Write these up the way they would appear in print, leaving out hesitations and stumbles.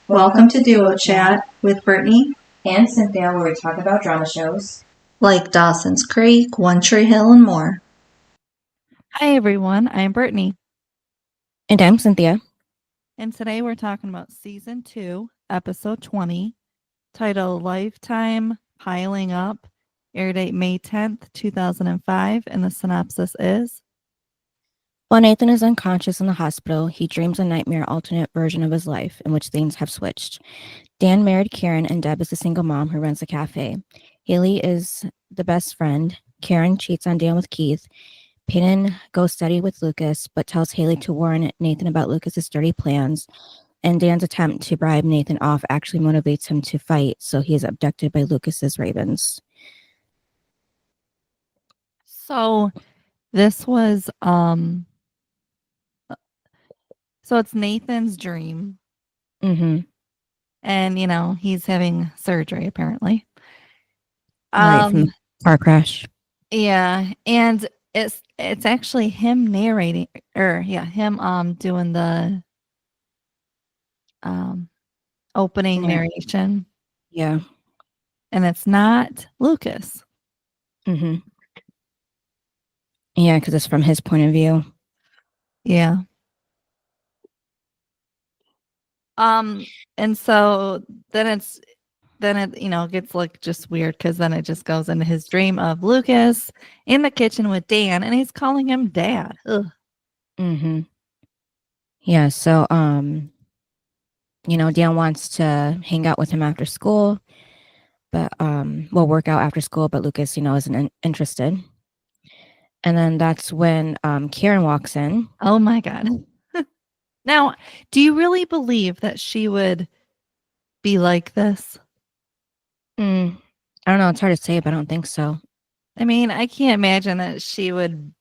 Welcome to Duo Chat with Brittany and Cynthia, where we talk about drama shows like Dawson's Creek, One Tree Hill, and more. Hi, everyone. I'm Brittany. And I'm Cynthia. And today we're talking about Season 2, Episode 20, titled Lifetime Piling Up, air date May 10th, 2005, and the synopsis is: While Nathan is unconscious in the hospital, he dreams a nightmare alternate version of his life in which things have switched. Dan married Karen, and Deb is the single mom who runs the cafe. Haley is the best friend. Karen cheats on Dan with Keith. Peyton goes steady with Lucas, but tells Haley to warn Nathan about Lucas's dirty plans. And Dan's attempt to bribe Nathan off actually motivates him to fight, so he is abducted by Lucas's ravens. So this was so it's Nathan's dream. Mm-hmm. And he's having surgery apparently. Right, from the car crash. Yeah, and it's actually him narrating, him doing the opening narration. Yeah. And it's not Lucas. Mm-hmm. Yeah, because it's from his point of view. Yeah. And so then it gets like just weird, because then it just goes into his dream of Lucas in the kitchen with Dan, and he's calling him Dad. Ugh. Mm-hmm. Yeah, so Dan wants to hang out with him after school, but work out after school, but Lucas, isn't interested. And then that's when Karen walks in. Oh my God. Now, do you really believe that she would be like this? I don't know. It's hard to say, but I don't think so. I mean, I can't imagine that she would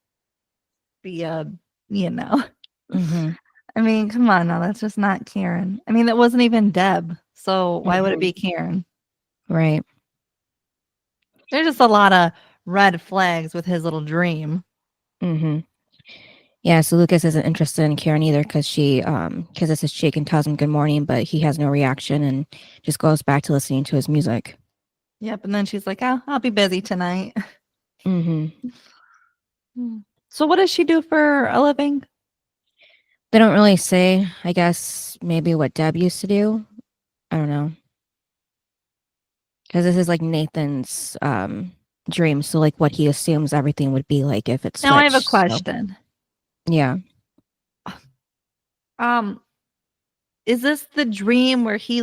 be Mm-hmm. I mean, come on now. That's just not Karen. I mean, that wasn't even Deb. So why would it be Karen? Right. There's just a lot of red flags with his little dream. Mm-hmm. Yeah, so Lucas isn't interested in Karen either, because she kisses his cheek and tells him good morning, but he has no reaction and just goes back to listening to his music. Yep, and then she's like, I'll be busy tonight. Mm-hmm. So what does she do for a living? They don't really say. I guess maybe what Deb used to do. I don't know. Because this is like Nathan's dream, so like what he assumes everything would be like if it's. Now I have a question. So. Yeah. Is this the dream where he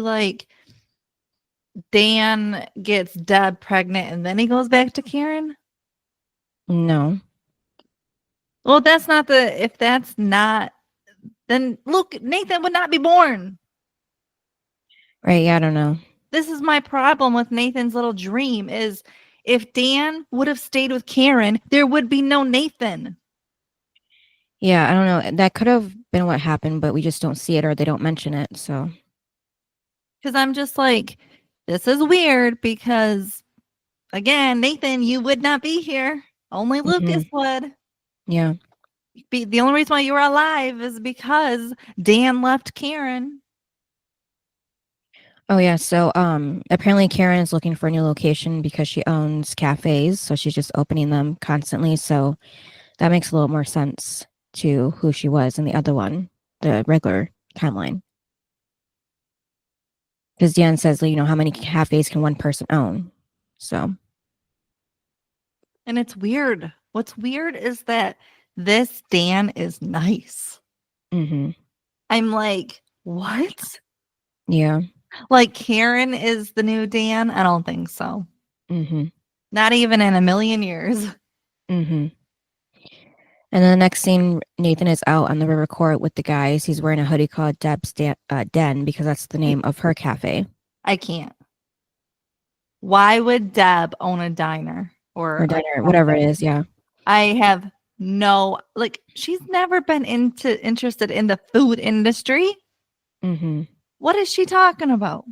Dan gets Deb pregnant and then he goes back to Karen? No. Well, if that's not, then look, Nathan would not be born. Right, yeah, I don't know. This is my problem with Nathan's little dream, is if Dan would have stayed with Karen, there would be no Nathan. Yeah, I don't know. That could have been what happened, but we just don't see it, or they don't mention it, so. Because I'm just like, this is weird, because, again, Nathan, you would not be here. Only Lucas would. Yeah. The only reason why you were alive is because Dan left Karen. Oh yeah, so apparently Karen is looking for a new location because she owns cafes, so she's just opening them constantly. So that makes a little more sense to who she was in the other one, the regular timeline. Because Dan says, how many cafes can one person own? So. And it's weird. What's weird is that this Dan is nice. Mm-hmm. I'm like, what? Yeah. Like Karen is the new Dan? I don't think so. Mm-hmm. Not even in a million years. Mm-hmm. And then the next scene, Nathan is out on the river court with the guys. He's wearing a hoodie called Deb's Den, because that's the name of her cafe. I can't. Why would Deb own a diner? Or diner, whatever it is, yeah. I have she's never been interested in the food industry. Mm-hmm. What is she talking about?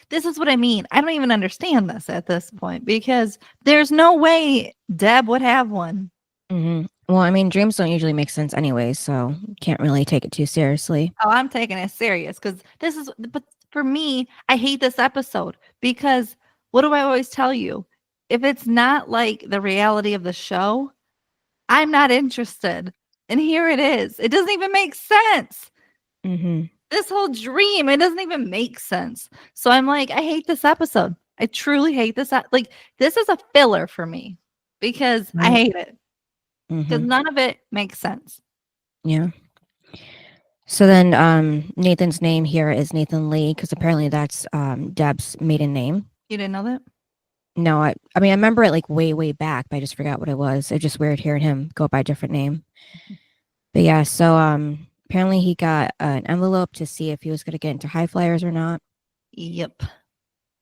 This is what I mean. I don't even understand this at this point, because there's no way Deb would have one. Mm-hmm. Well, I mean, dreams don't usually make sense anyway, so can't really take it too seriously. Oh, I'm taking it serious because but for me, I hate this episode because what do I always tell you? If it's not like the reality of the show, I'm not interested. And here it is. It doesn't even make sense. Mm-hmm. This whole dream, it doesn't even make sense. So I'm like, I hate this episode. I truly hate this. Like, this is a filler for me because I Right. hate it because Mm-hmm. none of it makes sense. Yeah. So then Nathan's name here is Nathan Lee because apparently that's Deb's maiden name. You didn't know that? No, I mean I remember it like way back, but I just forgot what it was. It's just weird hearing him go by a different name. But yeah, so apparently he got an envelope to see if he was going to get into high flyers or not, Yep.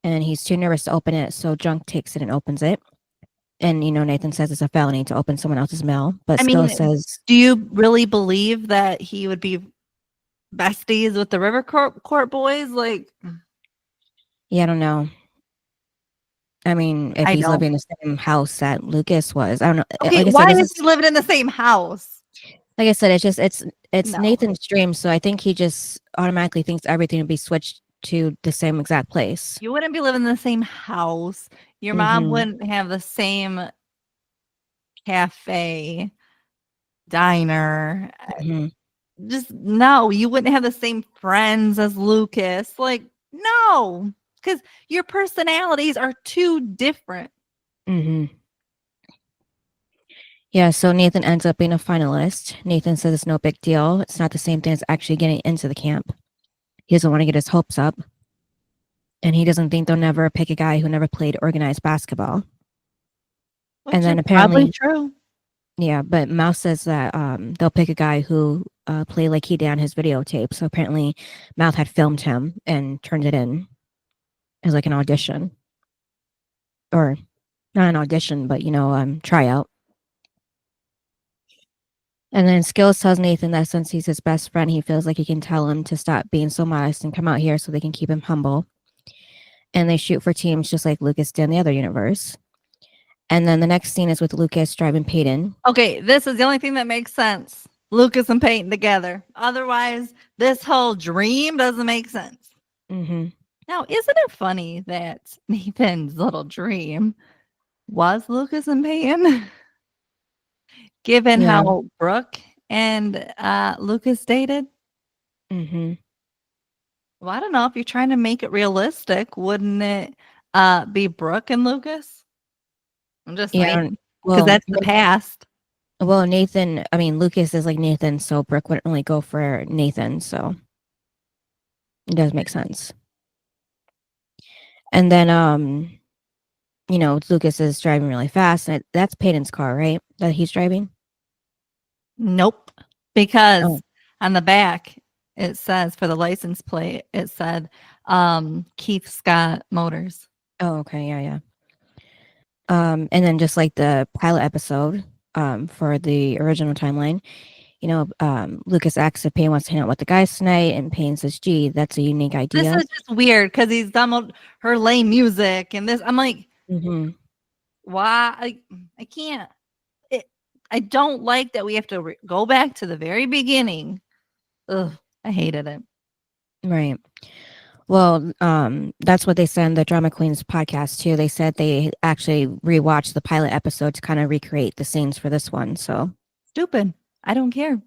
and he's too nervous to open it, so Junk takes it and opens it. And Nathan says it's a felony to open someone else's mail, but I Skill mean, says, do you really believe that he would be besties with the River Court boys? Like, yeah, I don't know. I mean, if I he's don't. living in the same house that Lucas was, I don't know. Okay, Like I why said, this is is he living in the same house? like I said, it's just it's No, Nathan's dream, so I think he just automatically thinks everything would be switched to the same exact place. you wouldn't be living in the same house. Your mom Mm-hmm. wouldn't have the same cafe, diner. Mm-hmm. Just no, you wouldn't have the same friends as Lucas. Like, no, because your personalities are too different. Mm-hmm. Yeah, so Nathan ends up being a finalist. Nathan says it's no big deal. It's not the same thing as actually getting into the camp. He doesn't want to get his hopes up. And he doesn't think they'll never pick a guy who never played organized basketball. Which And then is probably apparently, true. yeah, but Mouse says that they'll pick a guy who played like he did on his videotape. So apparently, Mouth had filmed him and turned it in as like an audition, or not an audition, but tryout. And then Skills tells Nathan that since he's his best friend, he feels like he can tell him to stop being so modest and come out here so they can keep him humble. And they shoot for teams just like Lucas did in the other universe. And then the next scene is with Lucas driving Peyton. Okay, this is the only thing that makes sense. Lucas and Peyton together. Otherwise, this whole dream doesn't make sense. Mm-hmm. Now, isn't it funny that Nathan's little dream was Lucas and Peyton? Given Yeah. how Brooke and Lucas dated? Mm-hmm. Well, I don't know. If you're trying to make it realistic, wouldn't it be Brooke and Lucas? I'm just Yeah. saying. Because Well, that's the past. Nathan, I mean, Lucas is like Nathan, so Brooke wouldn't really go for Nathan. So it does make sense. And then, Lucas is driving really fast. And that's Peyton's car, right? That he's driving? Nope. Because Oh. on the back, it says for the license plate, it said Keith Scott Motors. Oh, okay. Yeah. And then just like the pilot episode for the original timeline, Lucas asks if Payne wants to hang out with the guys tonight, and Payne says, gee, that's a unique idea. This is just weird because he's done her lame music and this. I'm like, Mm-hmm. why? I can't. I don't like that we have to go back to the very beginning. Ugh, I hated it. Right. Well, that's what they said in the Drama Queens podcast too. They said they actually rewatched the pilot episode to kind of recreate the scenes for this one. So Stupid. I don't care.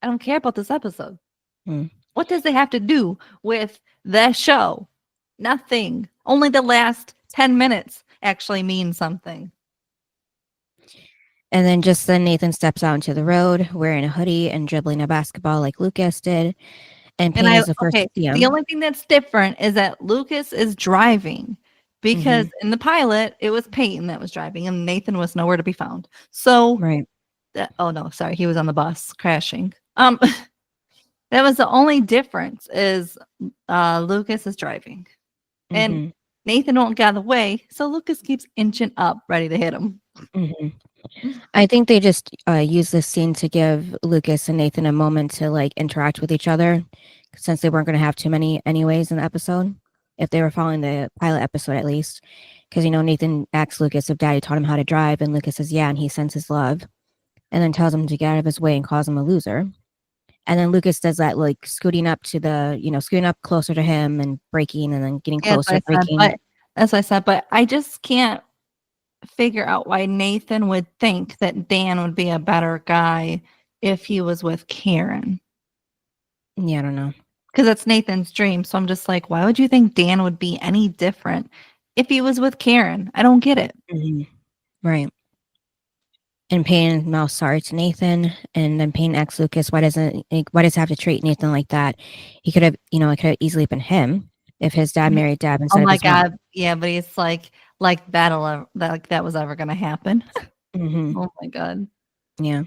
I don't care about this episode. Hmm. What does it have to do with the show? Nothing. Only the last 10 minutes actually mean something. And then Nathan steps out into the road wearing a hoodie and dribbling a basketball like Lucas did. And Payne is the first to see him. The only thing that's different is that Lucas is driving because in the pilot, it was Peyton that was driving and Nathan was nowhere to be found. So, right. Oh no, sorry. He was on the bus crashing. That was the only difference is Lucas is driving and Nathan won't get out of the way. So Lucas keeps inching up ready to hit him. Mm-hmm. I think they just use this scene to give Lucas and Nathan a moment to like interact with each other, since they weren't going to have too many anyways in the episode, if they were following the pilot episode at least. Because Nathan asks Lucas if Daddy taught him how to drive, and Lucas says yeah, and he sends his love. and then tells him to get out of his way and calls him a loser. And then Lucas does that, like scooting up closer to him and breaking, and then getting closer, breaking. As I said, but I just can't figure out why Nathan would think that Dan would be a better guy if he was with Karen. Yeah, I don't know. Because it's Nathan's dream. So I'm just like, why would you think Dan would be any different if he was with Karen? I don't get it. Mm-hmm. Right. And Payne mouths sorry to Nathan, and then Payne asks Lucas, why does he have to treat Nathan like that? It could have easily been him if his dad married Deb instead Oh of my his mom. God. Yeah, but it's like that was ever gonna happen. Mm-hmm. Oh my God. Yeah.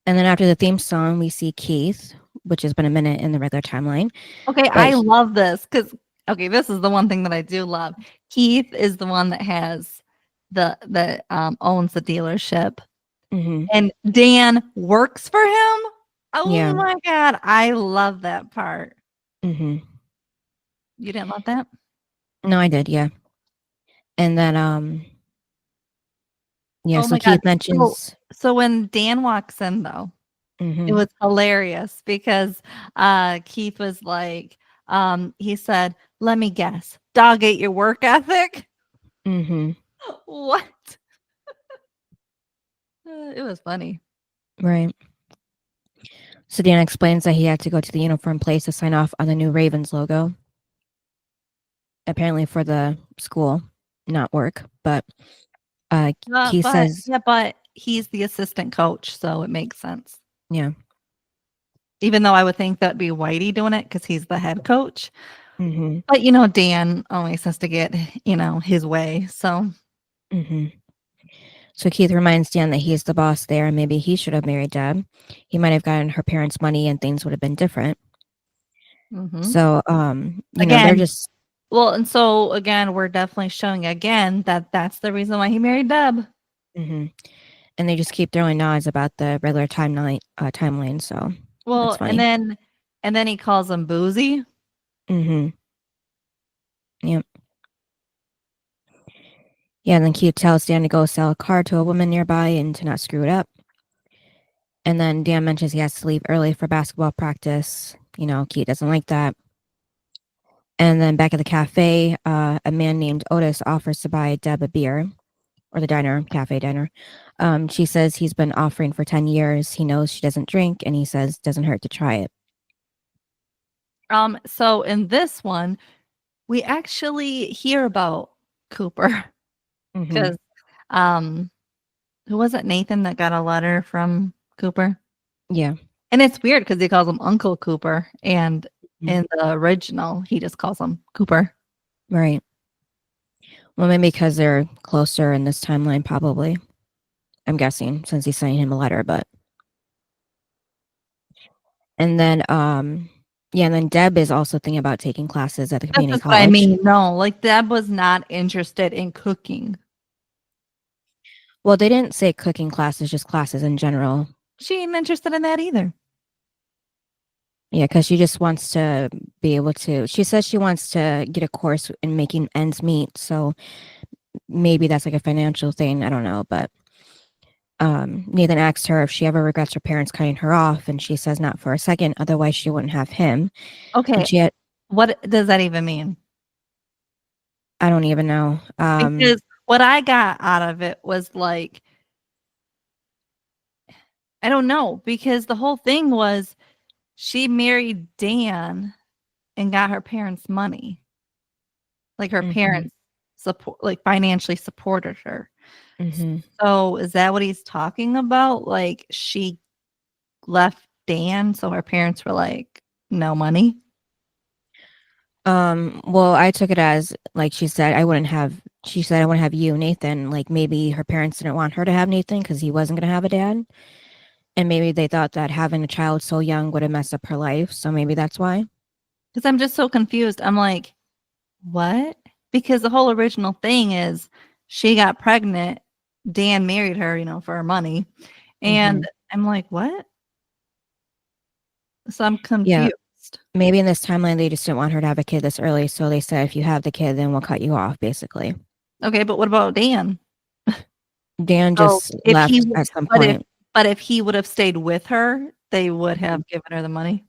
And then after the theme song, we see Keith, which has been a minute in the regular timeline. Okay, I love this because this is the one thing that I do love. Keith is the one that has that owns the dealership, Mm-hmm. and Dan works for him. Oh Yeah. my God, I love that part. Mm-hmm. You didn't love that? No, I did, yeah. And then yeah, Oh so my Keith God. mentions So when Dan walks in though, mm-hmm. it was hilarious because Keith was like, he said, let me guess, dog ate your work ethic. Mm-hmm. What? It was funny. Right. So Dan explains that he had to go to the uniform place to sign off on the new Ravens logo. Apparently for the school, not work. But Keith says... Yeah, but he's the assistant coach, so it makes sense. Yeah. Even though I would think that'd be Whitey doing it because he's the head coach. Mm-hmm. But, Dan always has to get, his way. So. Mm-hmm. So Keith reminds Dan that he's the boss there, and maybe he should have married Deb. He might have gotten her parents' money and things would have been different. Mm-hmm. So, again, they're just... Well, and so, again, we're definitely showing again that that's the reason why he married Deb. Mm-hmm. And they just keep throwing nods about the regular timeline, so... Well, and then he calls him boozy. Mm-hmm. Yep. Yeah, and then Keith tells Dan to go sell a car to a woman nearby and to not screw it up. And then Dan mentions he has to leave early for basketball practice. Keith doesn't like that. And then back at the cafe, a man named Otis offers to buy Deb a beer, or the cafe diner. She says he's been offering for 10 years. He knows she doesn't drink, and he says doesn't hurt to try it. So in this one, we actually hear about Cooper because who was it? Nathan that got a letter from Cooper. Yeah, and it's weird because he calls him Uncle Cooper, and in the original, he just calls him Cooper. Right. Well, maybe because they're closer in this timeline, probably. I'm guessing since he's sending him a letter, but. And then, and then Deb is also thinking about taking classes at the community college. What I mean. No, like Deb was not interested in cooking. Well, they didn't say cooking classes, just classes in general. She ain't interested in that either. Yeah, because she just wants to be able to. She says she wants to get a course in making ends meet. So maybe that's like a financial thing. I don't know, but Nathan asked her if she ever regrets her parents cutting her off, and she says not for a second. Otherwise, she wouldn't have him. Okay. What does that even mean? I don't even know. Because what I got out of it was like, I don't know, because the whole thing was she married Dan and got her parents' money. Like her parents financially supported her. Mm-hmm. So is that what he's talking about? Like she left Dan, so her parents were like, no money? Well, I took it as like she said I wouldn't have you, Nathan. Like maybe her parents didn't want her to have Nathan because he wasn't gonna have a dad. And maybe they thought that having a child so young would have messed up her life. So maybe that's why. Because I'm just so confused. I'm like, what? Because the whole original thing is she got pregnant. Dan married her, for her money. And I'm like, what? So I'm confused. Yeah. Maybe in this timeline, they just didn't want her to have a kid this early. So they said, if you have the kid, then we'll cut you off, basically. Okay, but what about Dan? Dan just left at some point. But if he would have stayed with her, they would have given her the money.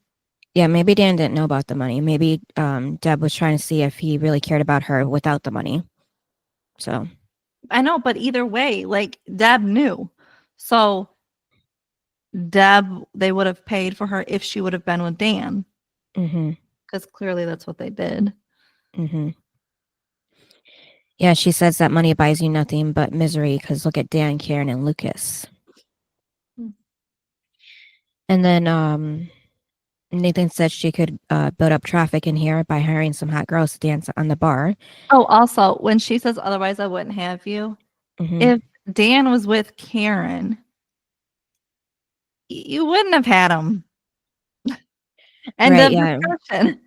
Yeah, maybe Dan didn't know about the money. Maybe Deb was trying to see if he really cared about her without the money. So I know, but either way, like Deb knew. So Deb, they would have paid for her if she would have been with Dan. Because clearly that's what they did. Yeah, she says that money buys you nothing but misery because look at Dan, Karen, and Lucas. And then Nathan said she could build up traffic in here by hiring some hot girls to dance on the bar. Oh, also, when she says otherwise I wouldn't have you, if Dan was with Karen, you wouldn't have had him. End Right, of yeah. discussion.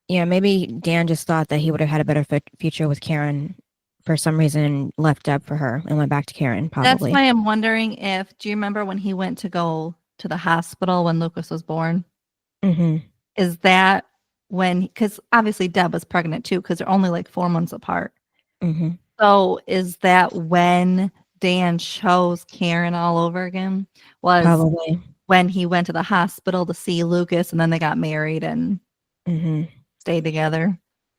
Yeah, maybe Dan just thought that he would have had a better future with Karen for some reason and left Deb for her and went back to Karen, That's probably. why I'm wondering if, do you remember when he went to go to the hospital when Lucas was born? Is that when, because obviously Deb was pregnant too, because they're only like 4 months apart. So is that when Dan chose Karen all over again? Was Probably. when he went to the hospital to see Lucas and then they got married and stayed together?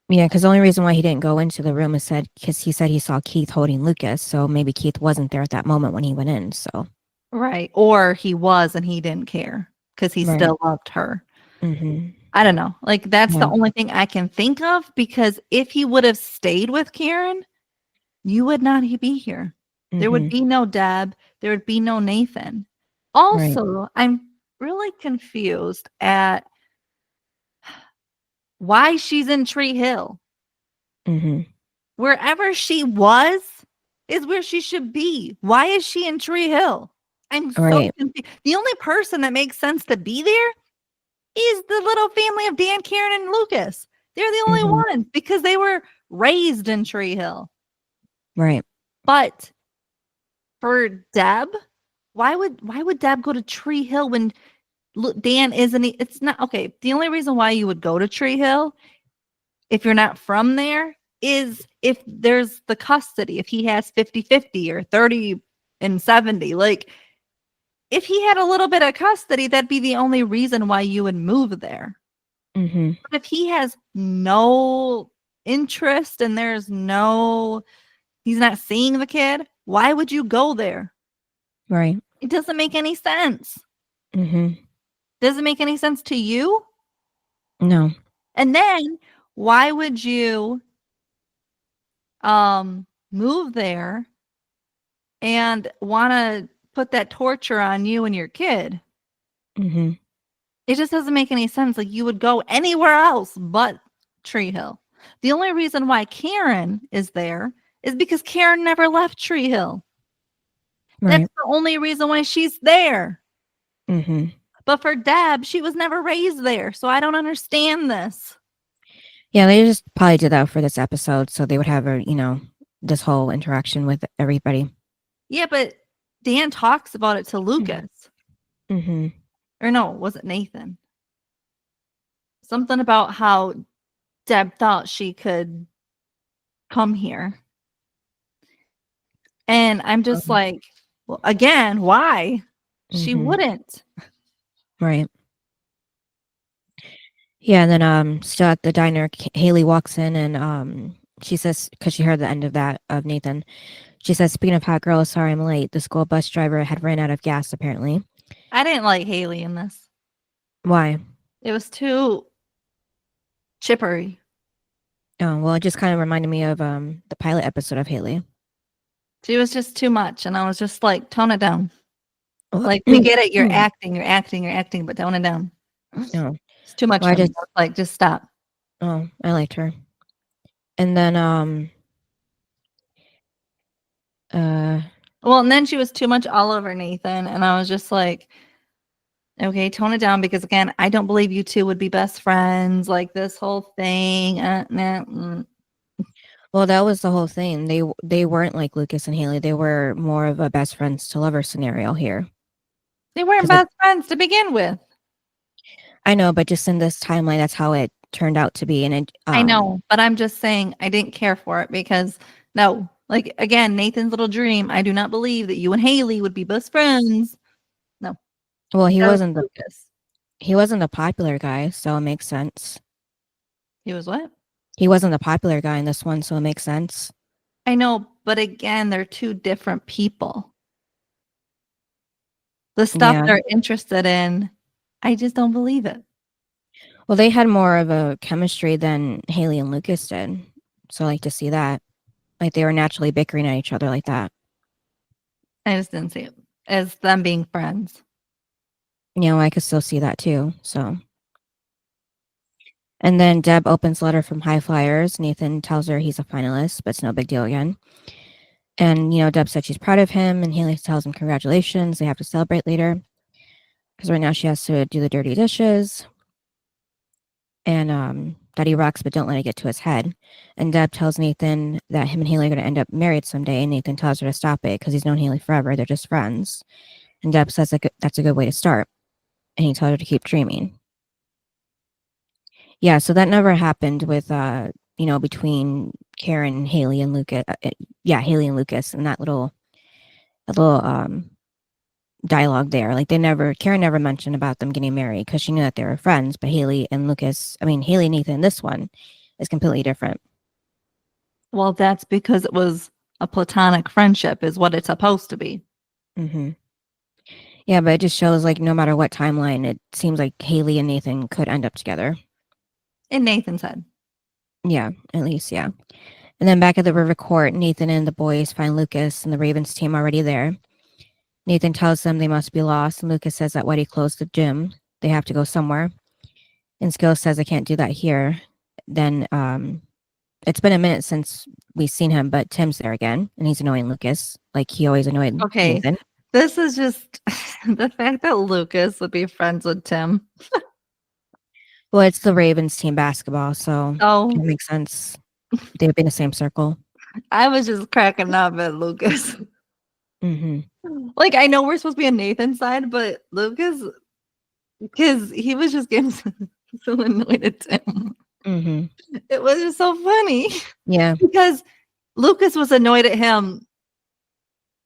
Yeah, because the only reason why he didn't go into the room is because he said he saw Keith holding Lucas, so maybe Keith wasn't there at that moment when he went in. So Right. Or he was and he didn't care because he still loved her. I don't know. Like that's the only thing I can think of, because if he would have stayed with Karen, you would not be here. There would be no Deb. There would be no Nathan. Also, I'm really confused at why she's in Tree Hill. Wherever she was is where she should be. Why is she in Tree Hill? I'm so confused. The only person that makes sense to be there is the little family of Dan, Karen, and Lucas. They're the only ones because they were raised in Tree Hill. Right. But for Deb, why would Deb go to Tree Hill when Dan isn't? It's not okay. The only reason why you would go to Tree Hill if you're not from there is if there's the custody, if he has 50-50 or 30 and 70. Like if he had a little bit of custody, that'd be the only reason why you would move there. But if he has no interest and he's not seeing the kid, why would you go there? Right. It doesn't make any sense. Does it make any sense to you? No. And then why would you move there and want to put that torture on you and your kid? It just doesn't make any sense. Like you would go anywhere else but Tree Hill. The only reason why Karen is there is because Karen never left Tree Hill. That's the only reason why she's there. But for Deb, she was never raised there. So I don't understand this. Yeah, they just probably did that for this episode so they would have this whole interaction with everybody. Yeah, but Dan talks about it to Lucas. Or no, was it Nathan? Something about how Deb thought she could come here. And I'm just like, well, again, why? She wouldn't. Right. Yeah, and then still at the diner, Haley walks in and she says, because she heard the end of that of Nathan, she says, speaking of hot girls, sorry I'm late. The school bus driver had ran out of gas apparently. I didn't like Haley in this. Why? It was too chippery. Oh, well, it just kind of reminded me of the pilot episode of Haley. She was just too much. And I was just like, tone it down. Like, we get it. You're acting, but tone it down. No. It's too much. Well, like, just stop. Oh, I liked her. And then, well, and then she was too much all over Nathan. And I was just like, okay, tone it down. Because again, I don't believe you two would be best friends. Like this whole thing. Well, that was the whole thing. They weren't like Lucas and Haley. They were more of a best friends to lover scenario here. They weren't best friends to begin with. I know, but just in this timeline, that's how it turned out to be. And I know, but I'm just saying I didn't care for it because no, like again, Nathan's little dream. I do not believe that you and Haley would be best friends. Well, he That was wasn't Lucas. the popular guy, so it makes sense. He was what? He wasn't the popular guy in this one, so it makes sense. I know, but again, they're two different people. The stuff Yeah. they're interested in, I just don't believe it. Well, they had more of a chemistry than Haley and Lucas did. So I like to see that. Like they were naturally bickering at each other like that. I just didn't see it as them being friends. I could still see that too. So and then Deb opens letter from High Flyers. Nathan tells her he's a finalist, but it's no big deal again. And Deb said she's proud of him, and Haley tells him congratulations. They have to celebrate later. Because right now she has to do the dirty dishes. And that he rocks, but don't let it get to his head. And Deb tells Nathan that him and Haley are going to end up married someday. And Nathan tells her to stop it because he's known Haley forever. They're just friends. And Deb says that's a good way to start. And he tells her to keep dreaming. Yeah, so that never happened with, between Karen, Haley, and Lucas. Haley and Lucas, and that little dialogue there. Like Karen never mentioned about them getting married because she knew that they were friends. But Haley and Nathan, this one is completely different. Well, that's because it was a platonic friendship, is what it's supposed to be. Mm-hmm. Yeah, but it just shows like no matter what timeline, it seems like Haley and Nathan could end up together. In Nathan's head. Yeah, at least, yeah. And then back at the river court, Nathan and the boys find Lucas and the Ravens team already there. Nathan tells them they must be lost, and Lucas says that Whitey closed the gym. They have to go somewhere. And Skills says, I can't do that here. Then it's been a minute since we've seen him, but Tim's there again, and he's annoying Lucas, like he always annoyed Nathan. This is just the fact that Lucas would be friends with Tim. Well, it's the Ravens team basketball, so it makes sense. They've been in the same circle. I was just cracking up at Lucas. Mm-hmm. Like, I know we're supposed to be on Nathan's side, but Lucas, because he was just getting so annoyed at Tim. Mm-hmm. It was just so funny. Yeah. Because Lucas was annoyed at him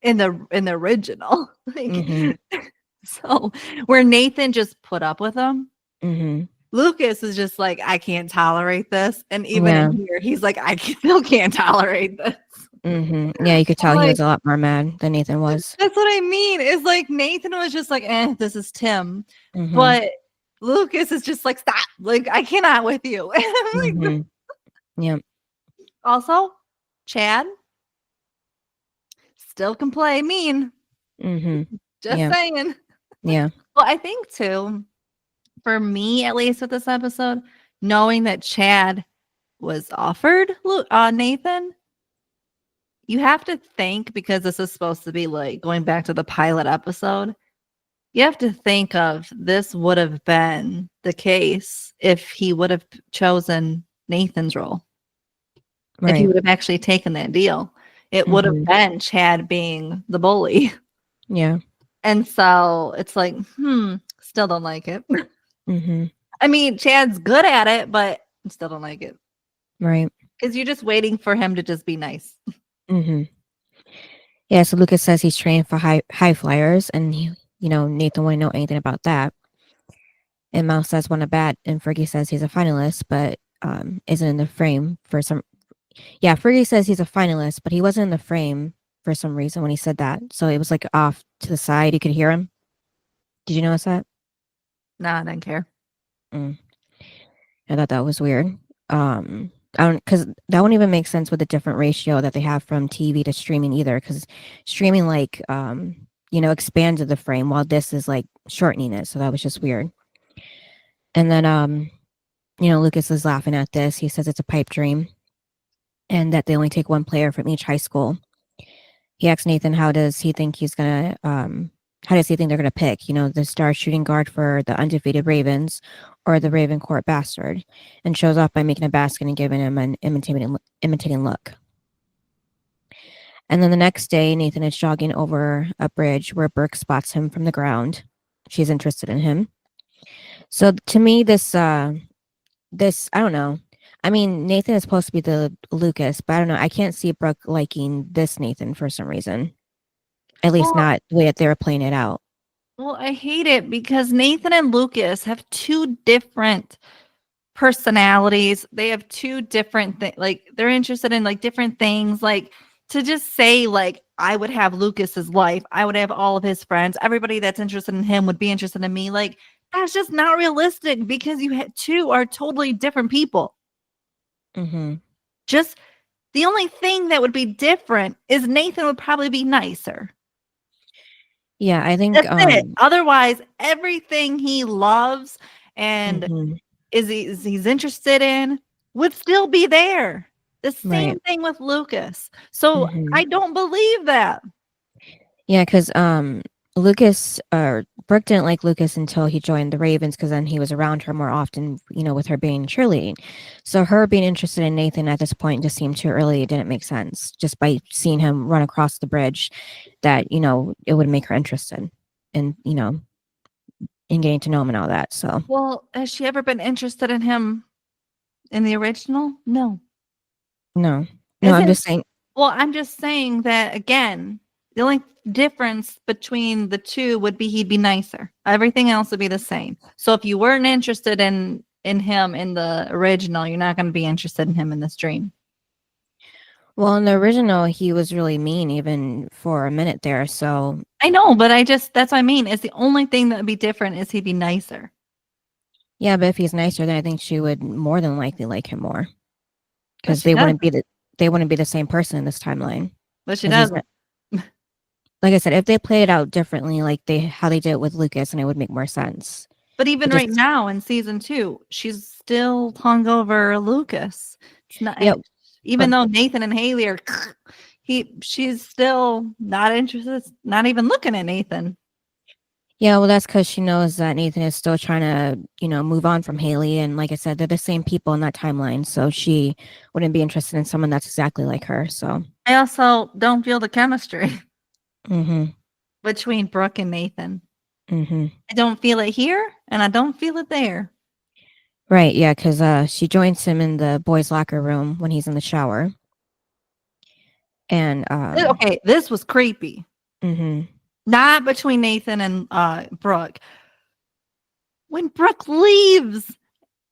in the original. Like, mm-hmm. So where Nathan just put up with him, Mm-hmm. Lucas is just like, I can't tolerate this. And even in here, he's like, I still can't tolerate this. Mm-hmm. Yeah, you could tell he was a lot more mad than Nathan was. That's what I mean. It's like Nathan was just like, this is Tim. Mm-hmm. But Lucas is just like, stop. Like, I cannot with you. Mm-hmm. Yeah. Also, Chad still can play mean. Mm-hmm. Just saying. Yeah. Well, I think too, for me at least with this episode, knowing that Chad was offered Nathan, you have to think, because this is supposed to be like going back to the pilot episode, you have to think of this would have been the case if he would have chosen Nathan's role. Right. If he would have actually taken that deal, it would have been Chad being the bully. Yeah. And so it's like, still don't like it. Mm-hmm. I mean, Chad's good at it, but I still don't like it. Right. Because you're just waiting for him to just be nice. Mm-hmm. Yeah, so Lucas says he's trained for high flyers, and Nathan wouldn't know anything about that. And Mouse says want a bat, and Fergie says he's a finalist, but isn't in the frame for some. Yeah, Fergie says he's a finalist, but he wasn't in the frame for some reason when he said that. So it was like off to the side. You could hear him. Did you notice that? No, I didn't care. I thought that was weird. Because that wouldn't even make sense with a different ratio that they have from TV to streaming either. Because streaming expanded the frame while this is like shortening it. So that was just weird. And then Lucas is laughing at this. He says it's a pipe dream, and that they only take one player from each high school. He asks Nathan, how does he think they're gonna pick, the star shooting guard for the undefeated Ravens or the Raven Court bastard, and shows off by making a basket and giving him an imitating look. And then the next day, Nathan is jogging over a bridge where Burke spots him from the ground. She's interested in him. So to me, this I don't know. I mean, Nathan is supposed to be the Lucas, but I don't know. I can't see Brooke liking this Nathan for some reason. At least not the way that they were playing it out. Well, I hate it because Nathan and Lucas have two different personalities. They have two different things. Like they're interested in like different things. Like to just say like I would have Lucas's life, I would have all of his friends. Everybody that's interested in him would be interested in me. Like that's just not realistic because two are totally different people. Mm-hmm. Just the only thing that would be different is Nathan would probably be nicer. Yeah, I think That's it. Otherwise, everything he loves and mhm, he's interested in would still be there. The same right. thing with Lucas. So Mhm. I don't believe that. Yeah, because Lucas or Brooke didn't like Lucas until he joined the Ravens because then he was around her more often, with her being cheerleading. So her being interested in Nathan at this point just seemed too early. It didn't make sense just by seeing him run across the bridge that, it would make her interested in, in getting to know him and all that. So Well, has she ever been interested in him in the original? No. no, no, I'm Isn't just saying, Well, I'm just saying that again, the only difference between the two would be he'd be nicer. Everything else would be the same. So if you weren't interested in him in the original, you're not going to be interested in him in this dream. well, in the original, he was really mean even for a minute there. So I know, but that's what I mean. Is the only thing that would be different is he'd be nicer. yeah, but if he's nicer, then I think she would more than likely like him more. But Because she doesn't. they wouldn't be the same person in this timeline. But she Because he's doesn't. like I said, if they play it out differently, like how they did it with Lucas, and it would make more sense. But even But right just now in season 2, she's still hung over Lucas. It's not yeah, even but though Nathan and Haley are she's still not interested, not even looking at Nathan. yeah, well, that's because she knows that Nathan is still trying to, move on from Haley, and like I said, they're the same people in that timeline, so she wouldn't be interested in someone that's exactly like her. So, I also don't feel the chemistry mm-hmm, between Brooke and Nathan. mm-hmm. I don't feel it here and I don't feel it there. Right, yeah, because she joins him in the boys' locker room when he's in the shower, and Okay, this was creepy. mm-hmm. Not between Nathan and Brooke. When Brooke leaves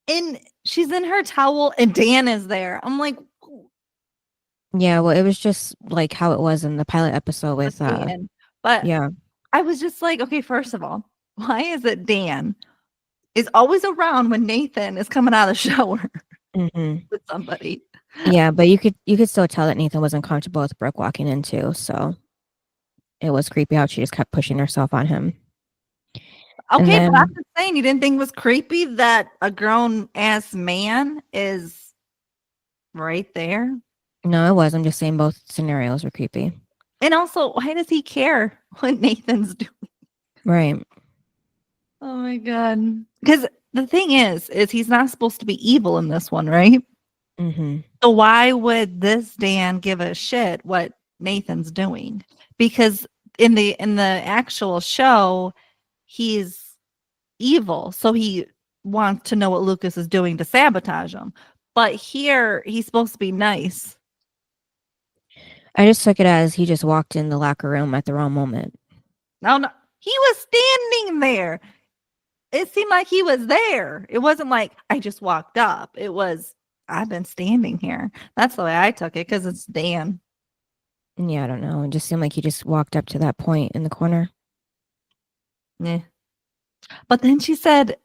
and she's in her towel and Dan is there. I'm like, Yeah, well, it was just like how it was in the pilot episode with with Dan. But yeah. I was just like, okay, first of all, why is it Dan is always around when Nathan is coming out of the shower Mm-hmm. with somebody? Yeah, but you could still tell that Nathan wasn't comfortable with Brooke walking in too, so it was creepy how she just kept pushing herself on him. And Okay, but I'm then just saying, you didn't think it was creepy that a grown ass man is right there? no, it was. I'm just saying both scenarios were creepy. And also, why does he care what Nathan's doing? Right. Oh my god. Because the thing is he's not supposed to be evil in this one, right? Mm-hmm. So why would this Dan give a shit what Nathan's doing? Because in the actual show, he's evil. So he wants to know what Lucas is doing to sabotage him. But here he's supposed to be nice. I just took it as he just walked in the locker room at the wrong moment. No, he was standing there. It seemed like he was there. It wasn't like I just walked up. It was I've been standing here. That's the way I took it because it's Dan. Yeah, I don't know. It just seemed like he just walked up to that point in the corner. Yeah. But then she said,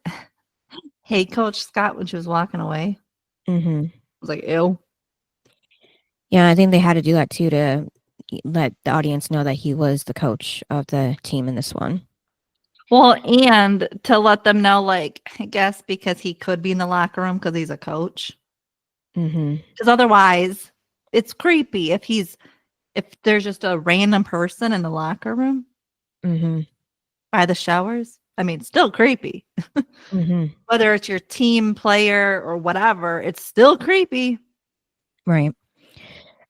"Hey, Coach Scott," when she was walking away. Mm-hmm. I was like, "Ew." Yeah, I think they had to do that too to let the audience know that he was the coach of the team in this one. Well, and to let them know, like, I guess because he could be in the locker room because he's a coach. Mm-hmm. Because otherwise, it's creepy if there's just a random person in the locker room Mm-hmm. by the showers. I mean, still creepy. Mm-hmm. Whether it's your team player or whatever, it's still creepy. Right.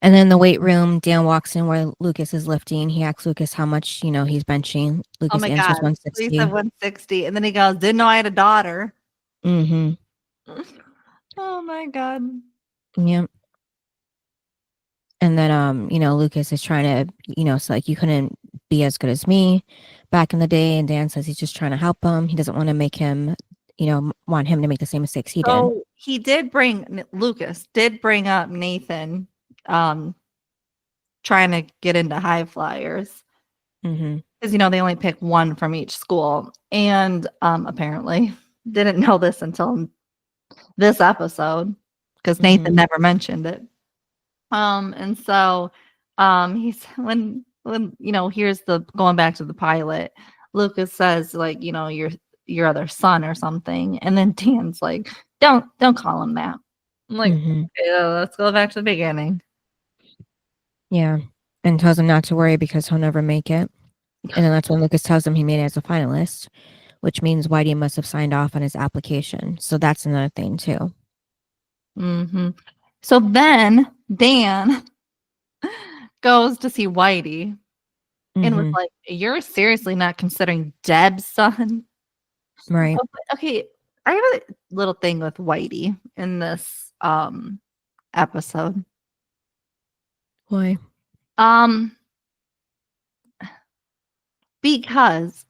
And then the weight room, Dan walks in where Lucas is lifting. He asks Lucas how much, he's benching. Oh Lucas my answers god. So he said 160. 160, and then he goes, "Didn't know I had a daughter." Mm-hmm. Oh my god. Yep. And then, Lucas is trying to, it's like you couldn't be as good as me back in the day. And Dan says he's just trying to help him. He doesn't want to make him, want him to make the same mistakes he did. So Lucas did bring up Nathan trying to get into high flyers. Mm-hmm. Because, they only pick one from each school. And apparently didn't know this until this episode because Nathan never mentioned it. And so he's when here's the going back to the pilot, Lucas says like, your other son or something. And then Dan's like, don't call him that. I'm like, okay, let's go back to the beginning. Yeah. And tells him not to worry because he'll never make it. And then that's when Lucas tells him he made it as a finalist, which means Whitey must have signed off on his application. So that's another thing too. Mm-hmm. So then Dan goes to see Whitey and was like, "You're seriously not considering Deb's son?" Right. Okay, I have a little thing with Whitey in this episode. Why? Because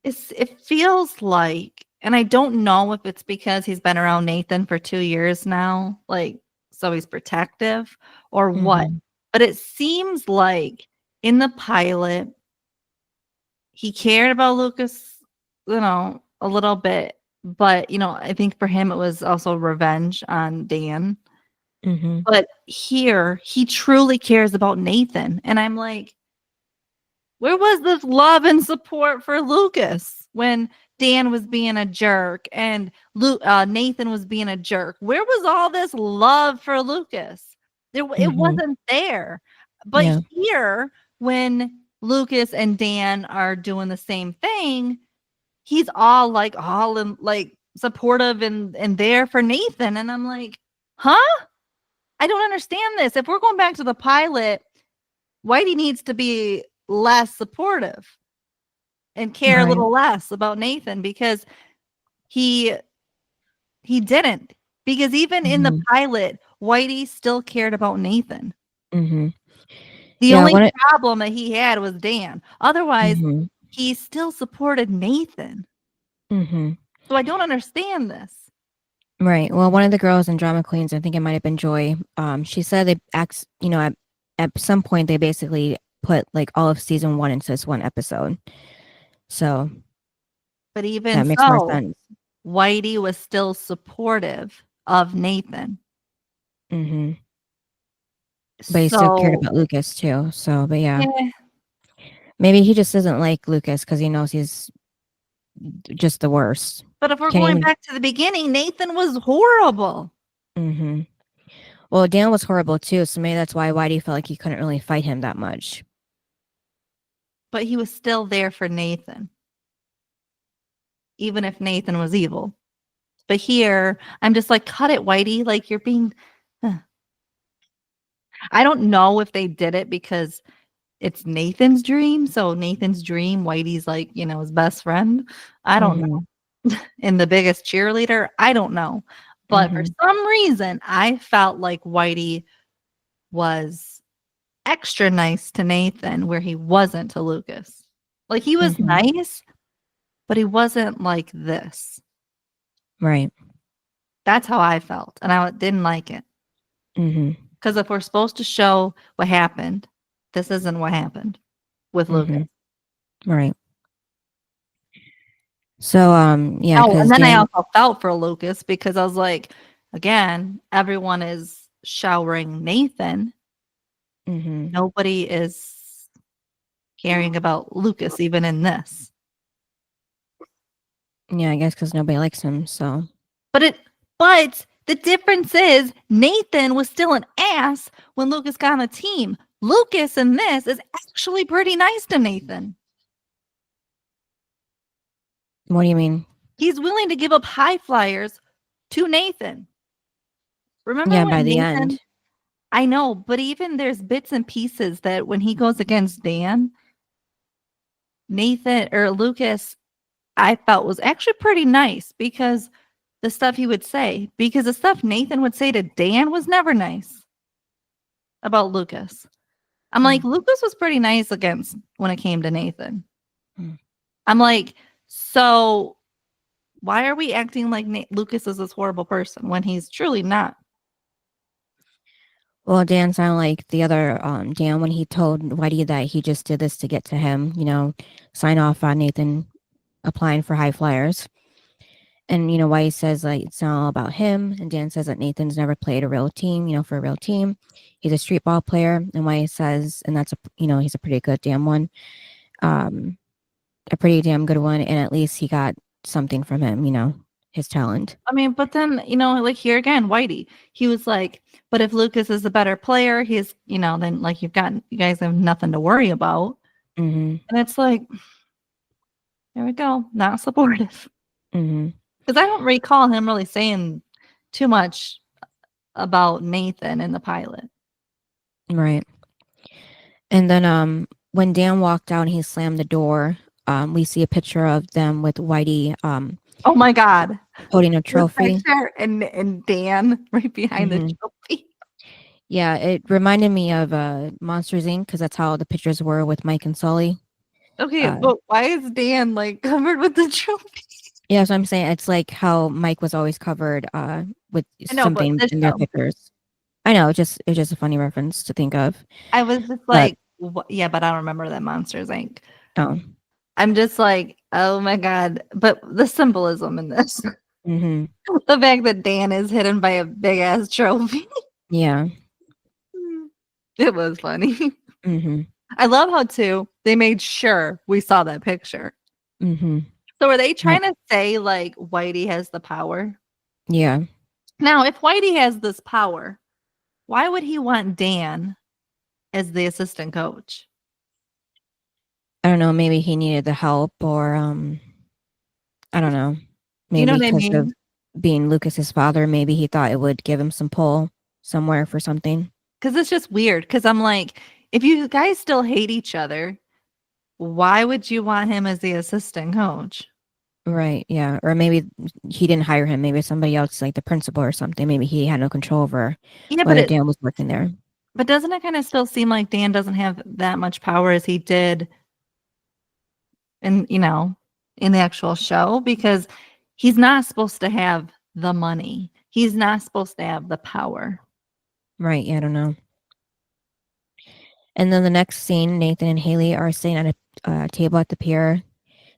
it feels like, and I don't know if it's because he's been around Nathan for 2 years now, like, so he's protective or what, but it seems like in the pilot, he cared about Lucas, a little bit, but, I think for him, it was also revenge on Dan. But here, he truly cares about Nathan. And I'm like, where was this love and support for Lucas when Dan was being a jerk and Nathan was being a jerk? Where was all this love for Lucas? It wasn't there. But here, when Lucas and Dan are doing the same thing, he's all in, supportive and there for Nathan. And I'm like, huh? I don't understand this. If we're going back to the pilot, Whitey needs to be less supportive and care a little less about Nathan because he didn't. Because even in the pilot, Whitey still cared about Nathan. The only problem that he had was Dan. Otherwise, he still supported Nathan. So I don't understand this. Right. Well, one of the girls in Drama Queens, I think it might have been Joy, she said they at some point they basically put like all of season 1 into this one episode. So but even that makes more sense. Whitey was still supportive of Nathan. But he still cared about Lucas too. So, but yeah. Maybe he just doesn't like Lucas because he knows he's just the worst. But if we're going back to the beginning, Nathan was horrible. Well, Dan was horrible too, so maybe that's why Whitey felt like he couldn't really fight him that much. But he was still there for Nathan, even if Nathan was evil. But here, I'm just like, cut it, Whitey. Like, you're being... I don't know if they did it because it's Nathan's dream. So Nathan's dream, Whitey's like, his best friend. I don't know. And the biggest cheerleader, I don't know. But for some reason, I felt like Whitey was extra nice to Nathan where he wasn't to Lucas. Like, he was nice, but he wasn't like this. Right. That's how I felt. And I didn't like it. Because if we're supposed to show what happened, this isn't what happened with Lucas. Right. So, yeah. Oh, and then I also felt for Lucas because I was like, again, everyone is showering Nathan. Nobody is caring about Lucas, even in this. Yeah, I guess because nobody likes him. So, but the difference is Nathan was still an ass when Lucas got on the team. Lucas in this is actually pretty nice to Nathan. What do you mean? He's willing to give up high flyers to Nathan. Remember by the end. I know, but even there's bits and pieces that when he goes against Dan, Nathan or Lucas, I felt was actually pretty nice because the stuff he would say, because the stuff Nathan would say to Dan was never nice about Lucas. I'm like, Lucas was pretty nice against when it came to Nathan. I'm like, so why are we acting like Lucas is this horrible person when he's truly not? Well, Dan sounded like the other Dan when he told Whitey that he just did this to get to him, sign off on Nathan applying for high flyers. And, Whitey says like it's not all about him. And Dan says that Nathan's never played a real team, for a real team. He's a street ball player. And Whitey says, and that's he's a pretty good damn one. A pretty damn good one. And at least he got something from him, his talent. I mean, but then, like here again, Whitey, he was like, but if Lucas is a better player, he's, then like you guys have nothing to worry about. Mm-hmm. And it's like, there we go, not supportive. Mm-hmm. Because I don't recall him really saying too much about Nathan in the pilot. Right. And then when Dan walked out and he slammed the door, we see a picture of them with Whitey oh my God. Holding a trophy. And Dan right behind the trophy. Yeah, it reminded me of Monsters, Inc. because that's how the pictures were with Mike and Sully. Okay, but why is Dan like covered with the trophy? Yeah, so I'm saying it's like how Mike was always covered with something in their pictures. I know, it's just a funny reference to think of. I was just like, yeah, but I don't remember that Monsters Inc. Oh. I'm just like, oh my God. But the symbolism in this. Mm-hmm. The fact that Dan is hidden by a big ass trophy. Yeah. It was funny. Mm-hmm. I love how too they made sure we saw that picture. Mm-hmm. So are they trying to say like Whitey has the power? Yeah. Now, if Whitey has this power, why would he want Dan as the assistant coach? I don't know. Maybe he needed the help, or I don't know. Maybe because of being Lucas's father, maybe he thought it would give him some pull somewhere for something. Because it's just weird. Because I'm like, if you guys still hate each other, why would you want him as the assistant coach? Right. Yeah. Or maybe he didn't hire him. Maybe somebody else, like the principal or something. Maybe he had no control over whether Dan was working there. But doesn't it kind of still seem like Dan doesn't have that much power as he did in the actual show? Because he's not supposed to have the money. He's not supposed to have the power. Right. Yeah, I don't know. And then the next scene, Nathan and Haley are sitting at a table at the pier,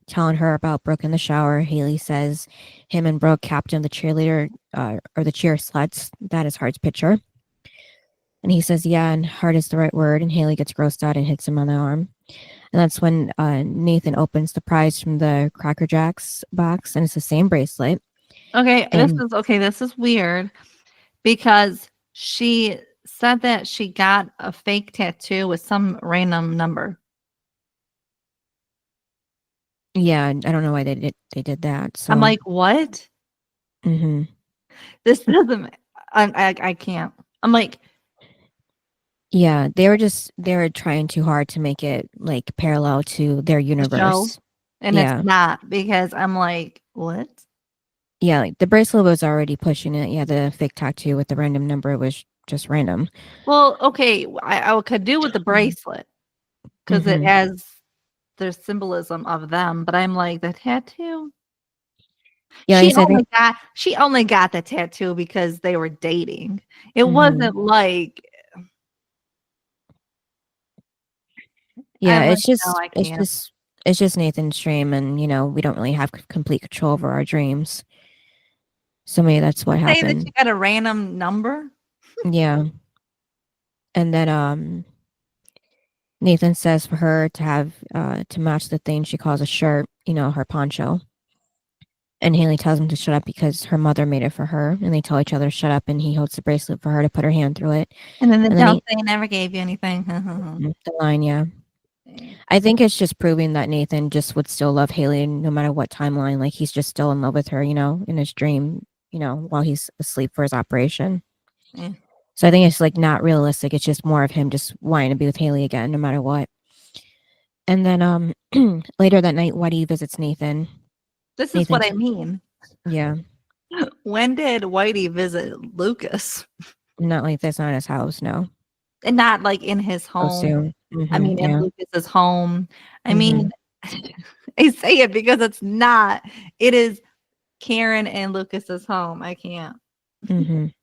telling her about Brooke in the shower. Haley says him and Brooke captain the cheerleader or the cheer sluts. That is Hart's picture. And he says, yeah, and Hart is the right word. And Haley gets grossed out and hits him on the arm. And that's when Nathan opens the prize from the Cracker Jacks box, and it's the same bracelet. Okay, this is weird because she said that she got a fake tattoo with some random number. Yeah, I don't know why they did that. So I'm like, what? Mm-hmm. This doesn't. I can't. I'm like, yeah, they were trying too hard to make it like parallel to their universe, and it's not, because I'm like, what? Yeah, like the bracelet was already pushing it. Yeah, the fake tattoo with the random number was just random. Well, okay, I could do with the bracelet because it has the symbolism of them, but I'm like, the tattoo. Yeah, she only got the tattoo because they were dating. It wasn't like. Yeah, it's just Nathan's dream, and we don't really have complete control over our dreams. So maybe that's what happened. Say that you got a random number. Yeah, and then Nathan says for her to have to match the thing she calls a shirt, her poncho. And Haley tells him to shut up because her mother made it for her, and they tell each other shut up, and he holds the bracelet for her to put her hand through it. And then don't say never gave you anything. The line, yeah. I think it's just proving that Nathan just would still love Haley no matter what timeline. Like he's just still in love with her, in his dream, while he's asleep for his operation. Yeah. So I think it's like not realistic. It's just more of him just wanting to be with Haley again, no matter what. And then later that night, Whitey visits Nathan. This is what I mean. Yeah. When did Whitey visit Lucas? Not like that's not his house, no. And not like in his So home. soon. I mean, in Yeah. Lucas's home. I mean, Mhm. I say it because it's not. It is Karen and Lucas's home. I can't. Mhm.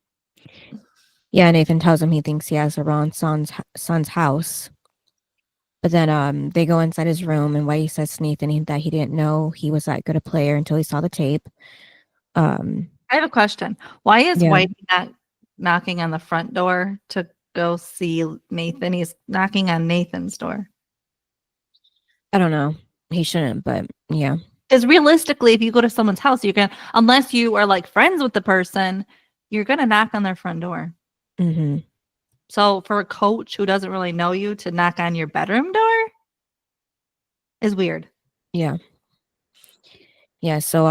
Yeah, Nathan tells him he thinks he has the wrong son's house. But then they go inside his room and Whitey says to Nathan that he didn't know he was that good a player until he saw the tape. Um I have a question. Why is yeah, Whitey not knocking on the front door to go see Nathan? He's knocking on Nathan's door. I don't know. He shouldn't, but yeah. Because realistically, if you go to someone's house, you're gonna, unless you are like friends with the person, you're gonna knock on their front door. Mhm. So for a coach who doesn't really know you to knock on your bedroom door is weird. Yeah. Yeah, so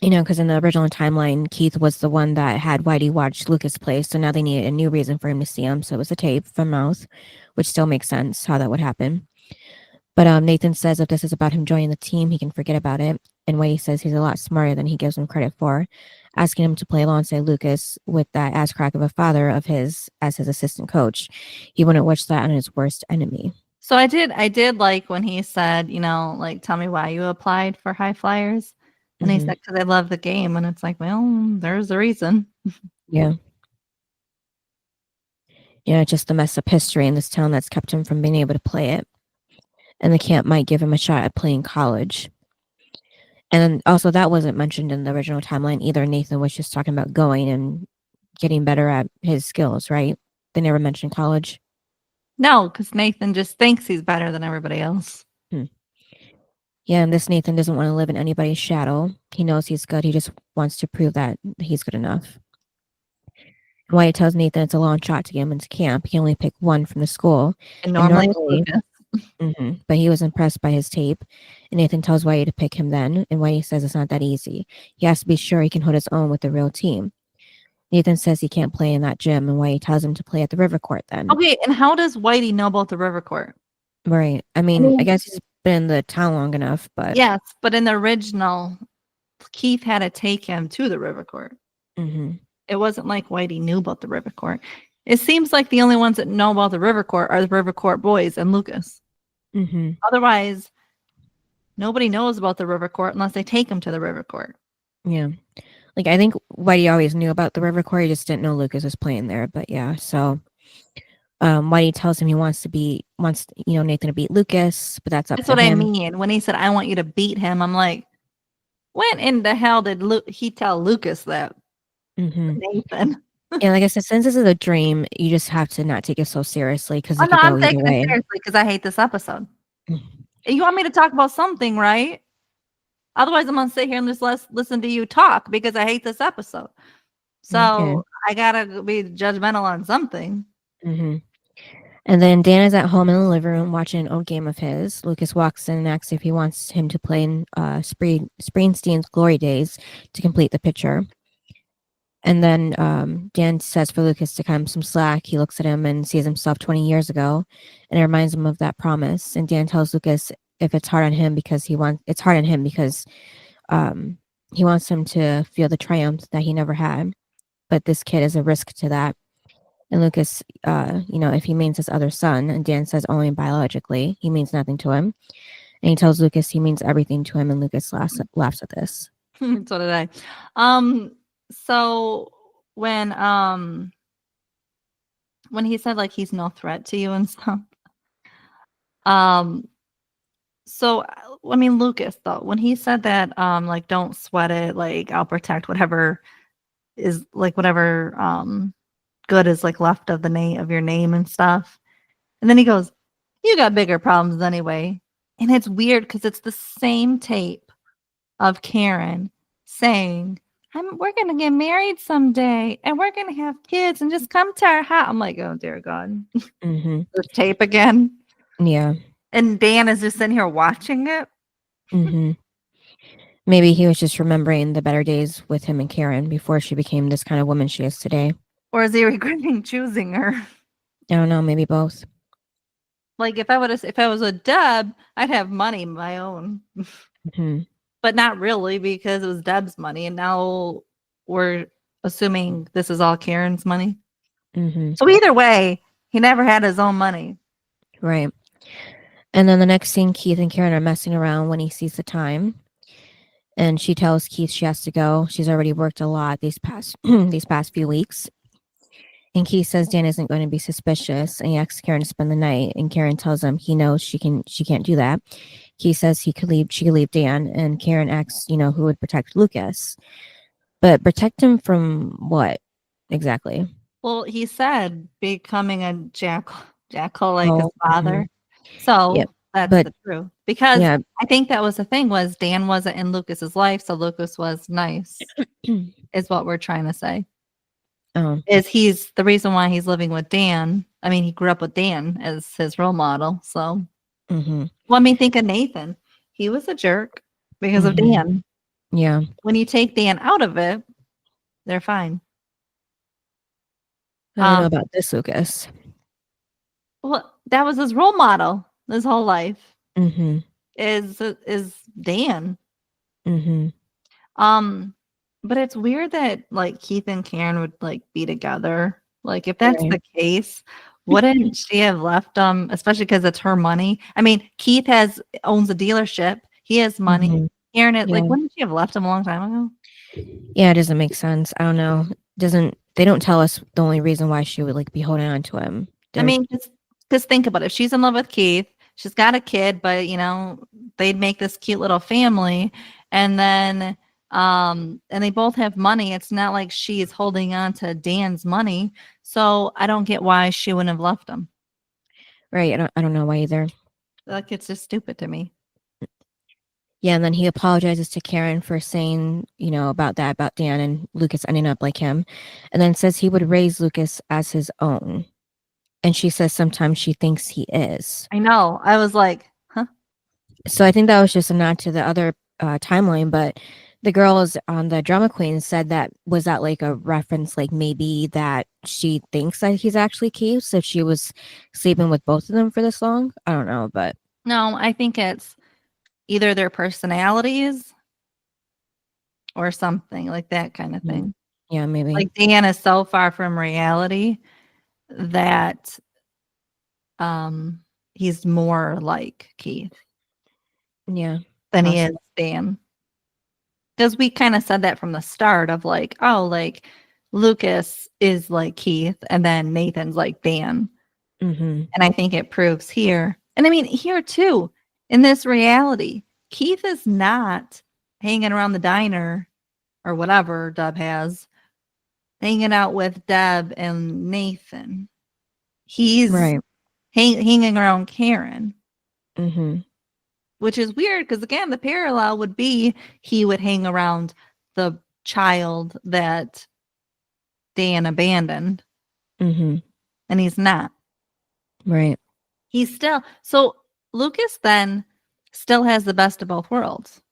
because in the original timeline, Keith was the one that had Whitey watch Lucas play, so now they needed a new reason for him to see him. So it was a tape from Mouth, which still makes sense how that would happen. But Nathan says if this is about him joining the team, he can forget about it. And Whitey says he's a lot smarter than he gives him credit for, asking him to play alongside Lucas with that ass crack of a father of his as his assistant coach. He wouldn't wish that on his worst enemy. So I did like when he said, like, tell me why you applied for High Flyers. And he Hmm. said, because I love the game. And it's like, well, there's a reason. Yeah. Yeah, just the mess up history in this town that's kept him from being able to play it. And the camp might give him a shot at playing college. And also, that wasn't mentioned in the original timeline either. Nathan was just talking about going and getting better at his skills, right? They never mentioned college. No, because Nathan just thinks he's better than everybody else. Hmm. Yeah, and this Nathan doesn't want to live in anybody's shadow. He knows he's good. He just wants to prove that he's good enough. And Wyatt tells Nathan it's a long shot to get him into camp. He only picked one from the school. And And normally it's normally, Lucas. but he was impressed by his tape. And Nathan tells Wyatt to pick him then. And Wyatt says it's not that easy. He has to be sure he can hold his own with the real team. Nathan says he can't play in that gym. And Wyatt tells him to play at the river court then. Okay, and how does Whitey know about the river court? Right. I mean, I guess he's been in the town long enough, but. Yes, but in the original, Keith had to take him to the river court. Hmm. It wasn't like Whitey knew about the river court. It seems like the only ones that know about the river court are the river court boys and Lucas. Hmm. Otherwise, nobody knows about the river court unless they take him to the river court. Yeah. Like, I think Whitey always knew about the river court. He just didn't know Lucas was playing there. But yeah, so Whitey tells him he wants Nathan to beat Lucas, but that's up That's to what I him. mean. When he said, I want you to beat him, I'm like, when in the hell did he tell Lucas that? Hmm. Nathan. Yeah, like I said, since this is a dream, you just have to not take it so seriously because Oh, it no, could go I'm either taking it way. seriously because I hate this episode. You want me to talk about something, right? Otherwise, I'm going to sit here and just listen to you talk because I hate this episode. Okay. So I got to be judgmental on something. Hmm. And then Dan is at home in the living room watching an old game of his. Lucas walks in and asks if he wants him to play in Springsteen's Glory Days to complete the picture. And then Dan says for Lucas to cut him some slack. He looks at him and sees himself 20 years ago, and it reminds him of that promise. And Dan tells Lucas if it's hard on him because it's hard on him because he wants him to feel the triumph that he never had. But this kid is a risk to that. And Lucas, if he means his other son, and Dan says only biologically, he means nothing to him. And he tells Lucas he means everything to him, and Lucas laughs at this. So did I. So when he said like he's no threat to you and stuff, um, so I mean Lucas though, when he said that, like don't sweat it, like I'll protect whatever is like whatever good is like left of the name of your name and stuff, and then he goes, "You got bigger problems anyway," and it's weird because it's the same tape of Karen saying, we're going to get married someday and we're going to have kids and just come to our house. I'm like, oh, dear God. Mm-hmm. This tape again. Yeah. And Dan is just sitting here watching it. Mm-hmm. Maybe he was just remembering the better days with him and Karen before she became this kind of woman she is today. Or is he regretting choosing her? I don't know, maybe both. Like if I was a Deb, I'd have money of my own. Mm-hmm. but not really because it was Deb's money, and now we're assuming this is all Karen's money. Mm-hmm. So either way, he never had his own money. Right. And then the next scene, Keith and Karen are messing around when he sees the time. And she tells Keith she has to go. She's already worked a lot these past these past few weeks. And Keith says Dan isn't going to be suspicious, and he asks Karen to spend the night. And Karen tells him he knows she can't do that. Keith says she could leave Dan, and Karen asks, who would protect Lucas. But protect him from what exactly? Well, he said becoming a jackal like his Oh, father. mhm. So Yep. that's But the truth. Because yeah, I think that was the thing was Dan wasn't in Lucas's life, so Lucas was nice, is what we're trying to say. oh, Is he's the reason why he's living with Dan. I mean, he grew up with Dan as his role model. So mm-hmm, let me think of Nathan. He was a jerk because of mm-hmm. Dan. Yeah. When you take Dan out of it, they're fine. I don't know about this, Lucas. Well, that was his role model his whole life. Mm-hmm. Is Dan. Mm-hmm. But it's weird that like Keith and Karen would like be together. Like if that's Right. the case, wouldn't she have left especially because it's her money? I mean, Keith owns a dealership. He has money. Mm-hmm. Karen, Yeah. wouldn't she have left him a long time ago? Yeah, it doesn't make sense. I don't know. They don't tell us the only reason why she would like be holding on to him. I mean, just think about it. If she's in love with Keith, she's got a kid, but they'd make this cute little family, and then and they both have money. It's not like she's holding on to Dan's money. So I don't get why she wouldn't have left him. Right. I don't know why either. Like it's just stupid to me. Yeah, and then he apologizes to Karen for saying, about Dan and Lucas ending up like him, and then says he would raise Lucas as his own. And she says sometimes she thinks he is. I know. I was like, huh? So I think that was just a nod to the other timeline, but the girls on the Drama Queen said that like a reference, like maybe that she thinks that he's actually Keith, so she was sleeping with both of them for this long. I don't know, but No, I think it's either their personalities or something like that kind of thing. yeah, maybe. Like Dan is so far from reality that he's more like Keith Yeah, than he possible. is Dan. Because we kind of said that from the start of like, oh, like Lucas is like Keith and then Nathan's like Dan. Mm-hmm. And I think it proves here. And I mean, here too, in this reality, Keith is not hanging around the diner or whatever Deb has, hanging out with Deb and Nathan. He's Right. hanging around Karen. Mm-hmm. Which is weird because again, the parallel would be he would hang around the child that Dan abandoned, Mm-hmm. and he's not. Right. He's still so Lucas then still has the best of both worlds.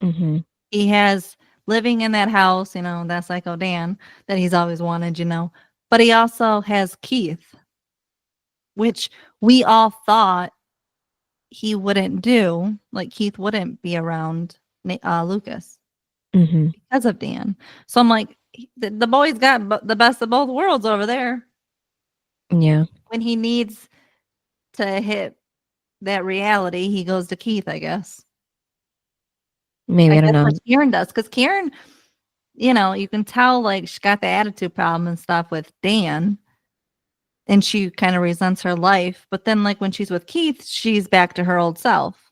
Mm-hmm. He has living in that house, that psycho Dan that he's always wanted, but he also has Keith, which we all thought he wouldn't do. Like Keith wouldn't be around Lucas. Mm-hmm. Because of Dan. So I'm like, the boy's got the best of both worlds over there. Yeah. When he needs to hit that reality, he goes to Keith, I guess. Maybe, I don't That's know. what Karen does. Because Karen, you can tell like she's got the attitude problem and stuff with Dan. And she kind of resents her life. But then like when she's with Keith, she's back to her old self.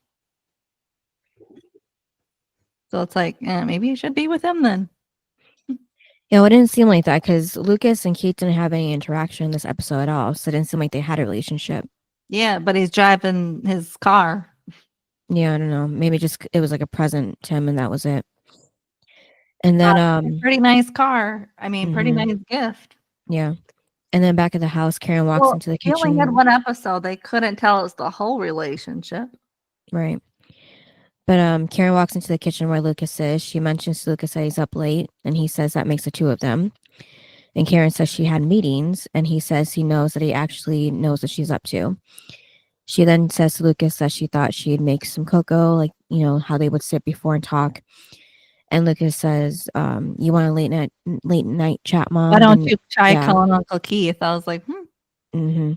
So it's like, maybe you should be with him then. Yeah, well, it didn't seem like that because Lucas and Keith didn't have any interaction in this episode at all. So it didn't seem like they had a relationship. Yeah, but he's driving his car. Yeah, I don't know. Maybe just it was like a present to him and that was it. And then Pretty nice car. I mean, pretty mhm, nice gift. yeah. And then back at the house, Karen walks into the They only had kitchen. one episode. They couldn't tell us the whole relationship. Right. But Karen walks into the kitchen where Lucas is. She mentions to Lucas that he's up late, and he says that makes the two of them. And Karen says she had meetings, and he says he knows that he actually knows what she's up to. She then says to Lucas that she thought she'd make some cocoa, like how they would sit before and talk. And Lucas says, "You want a late night chat, Mom?" Why don't And you try yeah, calling Uncle Keith? I was like, mm-hmm,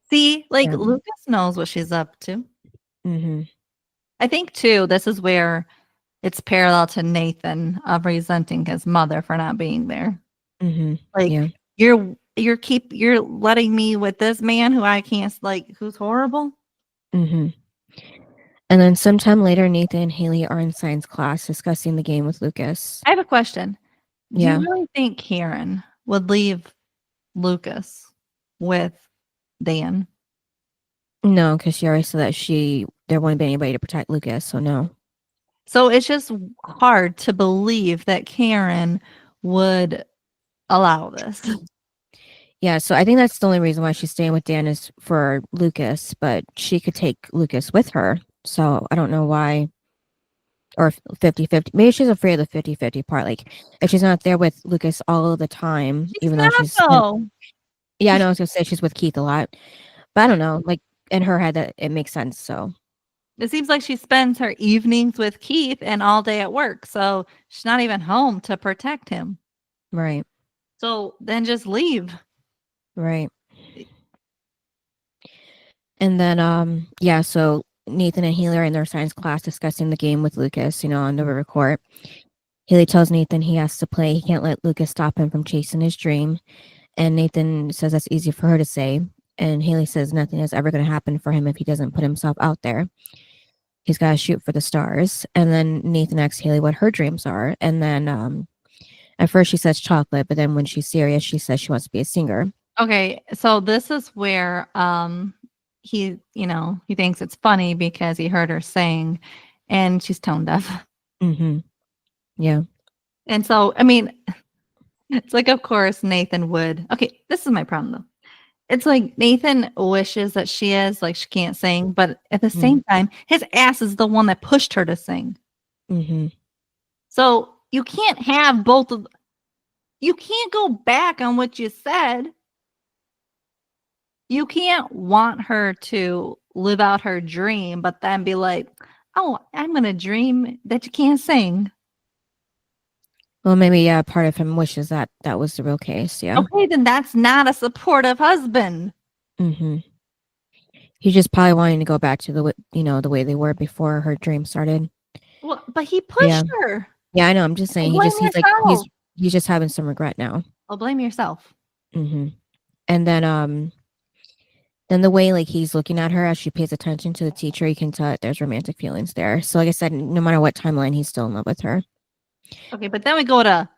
See, like yeah, Lucas knows what she's up to. mm-hmm, I think too, this is where it's parallel to Nathan of resenting his mother for not being there. mm-hmm, Like yeah, you're letting me with this man who I can't who's horrible. mm-hmm. And then sometime later, Nathan and Haley are in science class discussing the game with Lucas. I have a question. Do you Yeah, really think Karen would leave Lucas with Dan? no, because she already said that there wouldn't be anybody to protect Lucas, so no. So it's just hard to believe that Karen would allow this. Yeah, so I think that's the only reason why she's staying with Dan is for Lucas, but she could take Lucas with her. So I don't know why, or 50-50. Maybe she's afraid of the 50-50 part. Like, if she's not there with Lucas all of the time, She's even though not she's, though. yeah, I know I was gonna say she's with Keith a lot, but I don't know. Like, in her head, that it makes sense. So, It seems like she spends her evenings with Keith and all day at work. So she's not even home to protect him. right, So then just leave. right. And then, yeah, so Nathan and Haley are in their science class discussing the game with Lucas, on the river court. Haley tells Nathan he has to play. He can't let Lucas stop him from chasing his dream. And Nathan says that's easy for her to say. And Haley says nothing is ever going to happen for him if he doesn't put himself out there. He's got to shoot for the stars. And then Nathan asks Haley what her dreams are. And then at first she says chocolate, but then when she's serious, she says she wants to be a singer. Okay, so this is where he thinks it's funny because he heard her sing and she's tone deaf. Mm-hmm. Yeah. And so, I mean, it's like, of course, Nathan would. Okay, this is my problem though. It's like Nathan wishes that she is like she can't sing, but at the same time, his ass is the one that pushed her to sing. Mm-hmm. So you can't have both of. You can't go back on what you said. You can't want her to live out her dream, but then be like, "Oh, I'm gonna dream that you can't sing." Well, maybe, yeah, part of him wishes that that was the real case. Yeah. Okay, then that's not a supportive husband. Mm-hmm. He's just probably wanting to go back to the way they were before her dream started. Well, but he Yeah. pushed her. Yeah, I know. I'm just saying Blame yourself. he's just having some regret now. Well, blame yourself. Mm-hmm. And then the way like he's looking at her as she pays attention to the teacher, you can tell that there's romantic feelings there. So like I said, no matter what timeline, he's still in love with her. Okay, but then we go to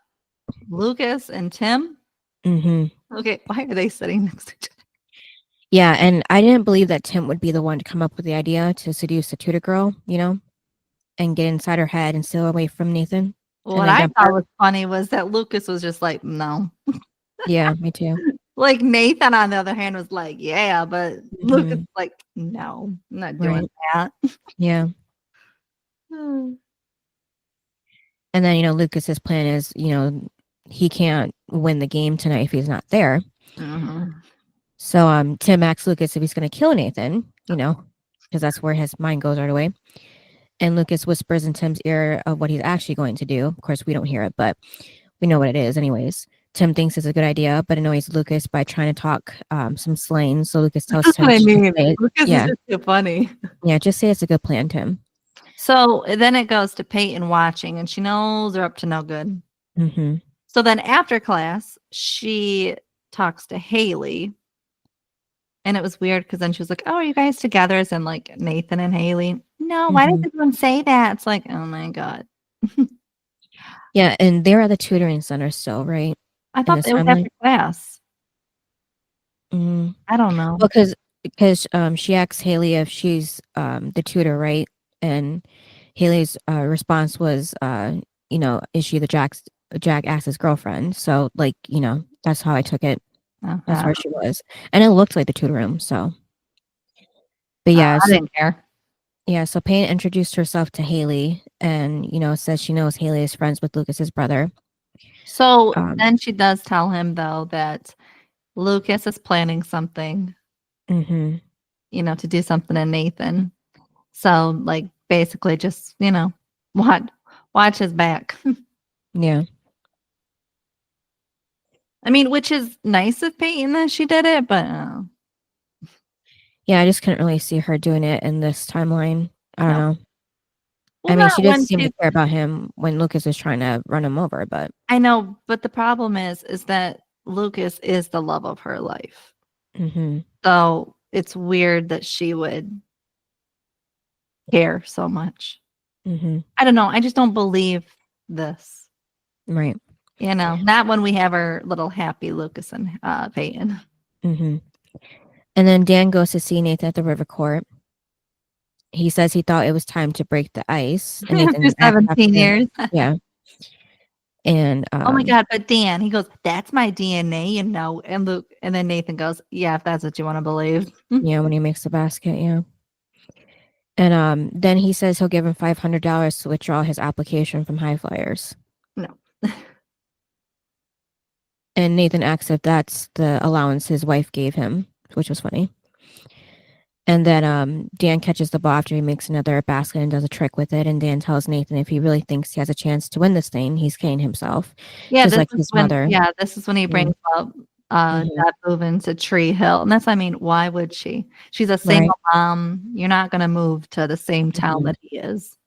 Lucas and Tim. Mm-hmm. Okay, why are they sitting next to each other? Yeah, and I didn't believe that Tim would be the one to come up with the idea to seduce the tutor girl, and get inside her head and steal away from Nathan. What I thought was funny was that Lucas was just like, no. Yeah, me too. Like Nathan, on the other hand, was like, yeah, but Lucas was like, no, I'm not doing that. Yeah. And then, Lucas's plan is, he can't win the game tonight if he's not there. Mm-hmm. So Tim asks Lucas if he's going to kill Nathan, because that's where his mind goes right away. And Lucas whispers in Tim's ear of what he's actually going to do. Of course, we don't hear it, but we know what it is anyways. Tim thinks it's a good idea, but annoys Lucas by trying to talk some slang. So Lucas tells That's Tim, what I mean. Lucas is just so funny. Yeah, just say it's a good plan, Tim. So then it goes to Peyton watching, and she knows they're up to no good. Mm-hmm. So then after class, she talks to Haley. And it was weird because then she was like, "Oh, are you guys together?" As in like Nathan and Haley. No, why does everyone say that? It's like, oh my God. Yeah, and they're at the tutoring center still, right? I thought it was after class. Mm. I don't know. Well, because she asks Haley if she's the tutor, right? And Haley's response was, is she the Jack Ass's girlfriend? So like, that's how I took it. That's where she was, and it looked like the tutor room. So, but yeah, I didn't care. Yeah, so Payne introduced herself to Haley, and says she knows Haley is friends with Lucas's brother. So then she does tell him though that Lucas is planning something, Mm-hmm. to do something to Nathan. So like basically just, watch his back. Yeah. I mean, which is nice of Peyton that she did it, but Yeah, I just couldn't really see her doing it in this timeline. I don't no. know. Well, I mean, not she did when seem to she's care about him when Lucas is trying to run him over, but I know, but the problem is that Lucas is the love of her life. mhm. So it's weird that she would care so much. Mhm. I don't know. I just don't believe this. Right. Not when we have our little happy Lucas and Peyton. Mhm. And then Dan goes to see Nathan at the river court. He says he thought it was time to break the ice, and After Nathan acts up 17 to him. years. Yeah. And Oh my God. But Dan, he goes, that's my DNA, And and then Nathan goes, yeah, if that's what you want to believe. yeah, when he makes the basket, yeah. And then he says he'll give him $500 to withdraw his application from Highflyers. No. And Nathan asks if that's the allowance his wife gave him, which was funny. And then Dan catches the ball after he makes another basket and does a trick with it. And Dan tells Nathan if he really thinks he has a chance to win this thing, he's kidding himself, Yeah, just like his mother. this is when he brings up Mhm. Dad moving to Tree Hill. And why would she? She's a Right. single mom. You're not gonna move to the same town Mhm. that he is.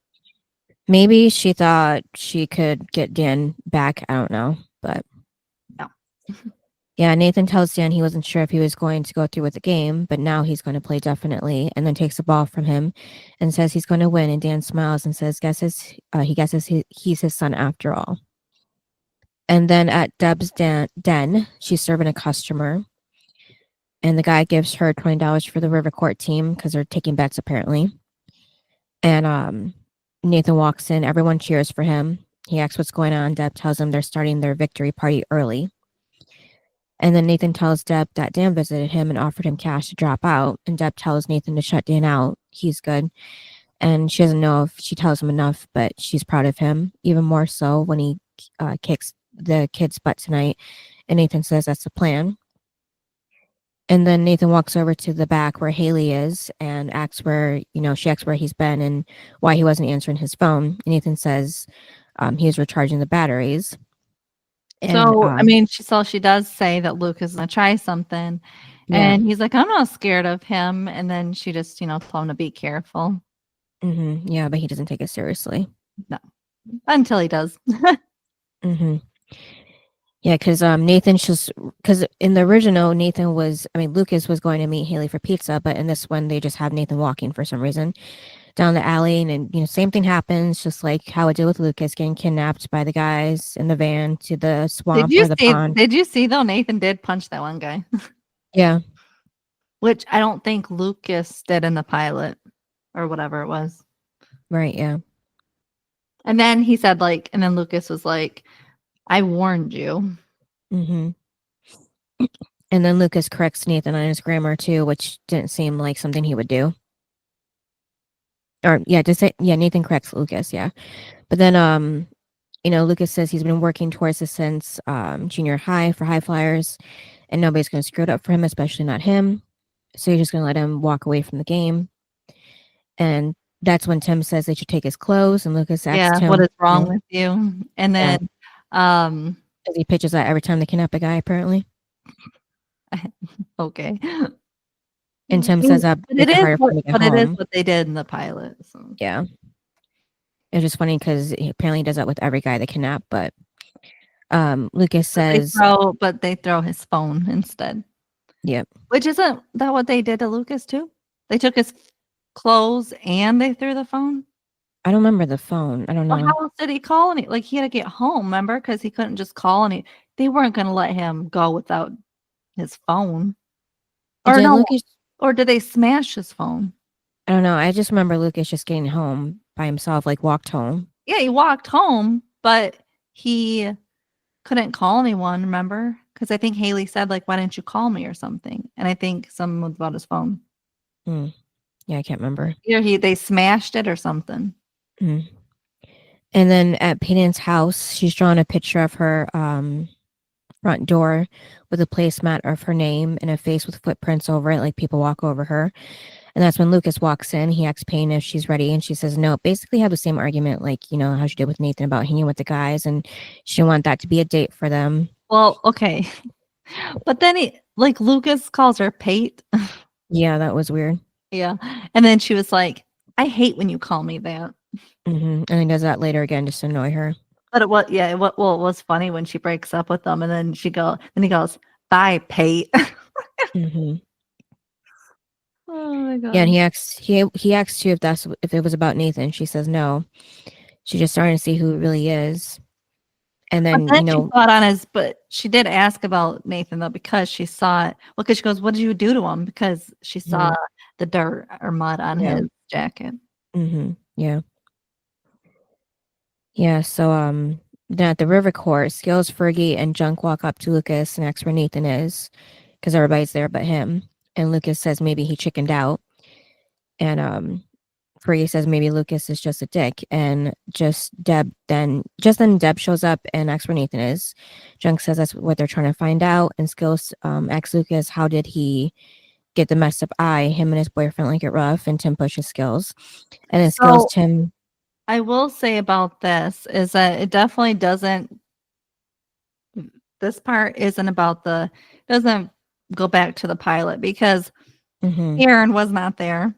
Maybe she thought she could get Dan back. I don't know. But No. yeah, Nathan tells Dan he wasn't sure if he was going to go through with the game, but now he's going to play definitely, and then takes the ball from him and says he's going to win. And Dan smiles and says, he guesses he's his son after all. And then at Deb's den, she's serving a customer, and the guy gives her $20 for the River Court team because they're taking bets apparently. And Nathan walks in, everyone cheers for him. He asks what's going on. Deb tells him they're starting their victory party early. And then Nathan tells Deb that Dan visited him and offered him cash to drop out. And Deb tells Nathan to shut Dan out. He's good. And she doesn't know if she tells him enough, but she's proud of him, even more so when he kicks the kid's butt tonight. And Nathan says that's the plan. And then Nathan walks over to the back where Haley is and she asks where he's been and why he wasn't answering his phone. And Nathan says he was recharging the batteries. And So she does say that Luke is gonna try something, yeah. and he's like, I'm not scared of him. And then she just, told him to be careful. Yeah, but he doesn't take it seriously. No. Until he does. Yeah, because because in the original, Lucas was going to meet Haley for pizza, but in this one, they just have Nathan walking for some reason down the alley, and same thing happens, just like how it did with Lucas getting kidnapped by the guys in the van to the swamp or the pond. Did you see though? Nathan did punch that one guy. Yeah. Which I don't think Lucas did in the pilot or whatever it was. Right, yeah. And then he said and then Lucas was like, I warned you. And then Lucas corrects Nathan on his grammar too, which didn't seem like something he would do. Or Nathan corrects Lucas, yeah. But then Lucas says he's been working towards this since junior high for Highflyers, and nobody's gonna screw it up for him, especially not him. So you're just gonna let him walk away from the game. And that's when Tim says they should take his clothes, and Lucas asks him, what is wrong with you? And then because he pitches that every time they kidnap a guy, apparently. Okay. And Tim says that it is harder for him to get home. It is what they did in the pilot. So. Yeah. It's just funny because he apparently does that with every guy they kidnap, but Lucas says but they throw his phone instead. Yep. Which isn't that what they did to Lucas too? They took his clothes and they threw the phone? I don't remember the phone. I don't know. Well, how else did he call any? He had to get home, remember? Because he couldn't just call any. They weren't going to let him go without his phone. Or no, Lucas, or did they smash his phone? I don't know. I just remember Lucas just getting home by himself, walked home. Yeah, he walked home, but he couldn't call anyone, remember? Because I think Haley said, why didn't you call me or something? And I think someone was about his phone. Yeah, I can't remember. Either they smashed it or something. And then at Peyton's house, she's drawn a picture of her front door with a placemat of her name and a face with footprints over it, like people walk over her. And that's when Lucas walks in. He asks Payne if she's ready, and she says no. Basically, have the same argument, like, you know, how she did with Nathan about hanging with the guys, and she didn't want that to be a date for them. Well, okay. But then Lucas calls her Pate. Yeah, that was weird. Yeah. And then she was like, I hate when you call me that. And he does that later again just to annoy her. But it was funny when she breaks up with them and then he goes, bye, Pate. Mm-hmm. Oh my god. Yeah, and he asks you if it was about Nathan. She says no. She's just starting to see who it really is. And then, But then she thought on his, but she did ask about Nathan though, because she saw it. Well, because she goes, what did you do to him? Because she saw the dirt or mud on his jacket. Mm-hmm. Yeah. Yeah, so then at the river court, Skills, Fergie, and Junk walk up to Lucas and ask where Nathan is, because everybody's there but him. And Lucas says maybe he chickened out. And Fergie says maybe Lucas is just a dick. And just then Deb shows up and asks where Nathan is. Junk says that's what they're trying to find out. And Skills asks Lucas how did he get the messed up eye. Him and his boyfriend like it rough, and Tim pushes Skills. And then Skills, Tim. I will say about this is that it definitely doesn't. This part doesn't go back to the pilot because Aaron was not there.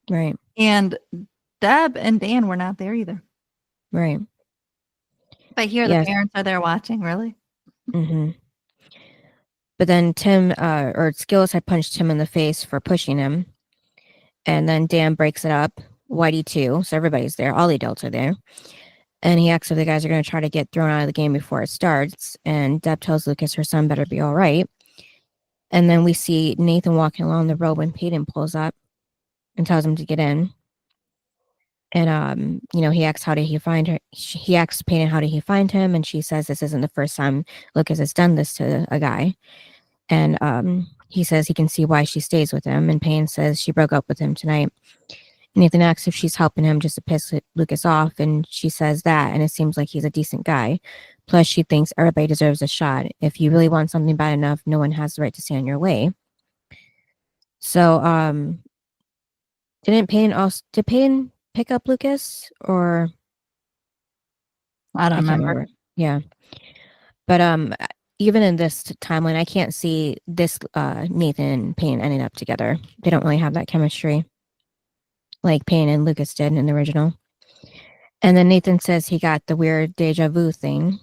Right. And Deb and Dan were not there either. Right. But here the parents are there watching, really? Mm-hmm. But then Tim, or Skills had punched Tim in the face for pushing him. And then Dan breaks it up. Whitey too. So everybody's there. All the adults are there. And he asks if the guys are going to try to get thrown out of the game before it starts. And Deb tells Lucas her son better be all right. And then we see Nathan walking along the road when Peyton pulls up and tells him to get in. And, he asks, how did he find her? He asks Peyton, how did he find him? And she says, this isn't the first time Lucas has done this to a guy. And he says he can see why she stays with him. And Payne says she broke up with him tonight. Nathan asks if she's helping him just to piss Lucas off. And she says that. And it seems like he's a decent guy. Plus, she thinks everybody deserves a shot. If you really want something bad enough, no one has the right to stand in your way. So, did Payne pick up Lucas? Or I don't remember. Yeah. But even in this timeline, I can't see this Nathan and Payne ending up together. They don't really have that chemistry like Payne and Lucas did in the original. And then Nathan says he got the weird deja vu thing.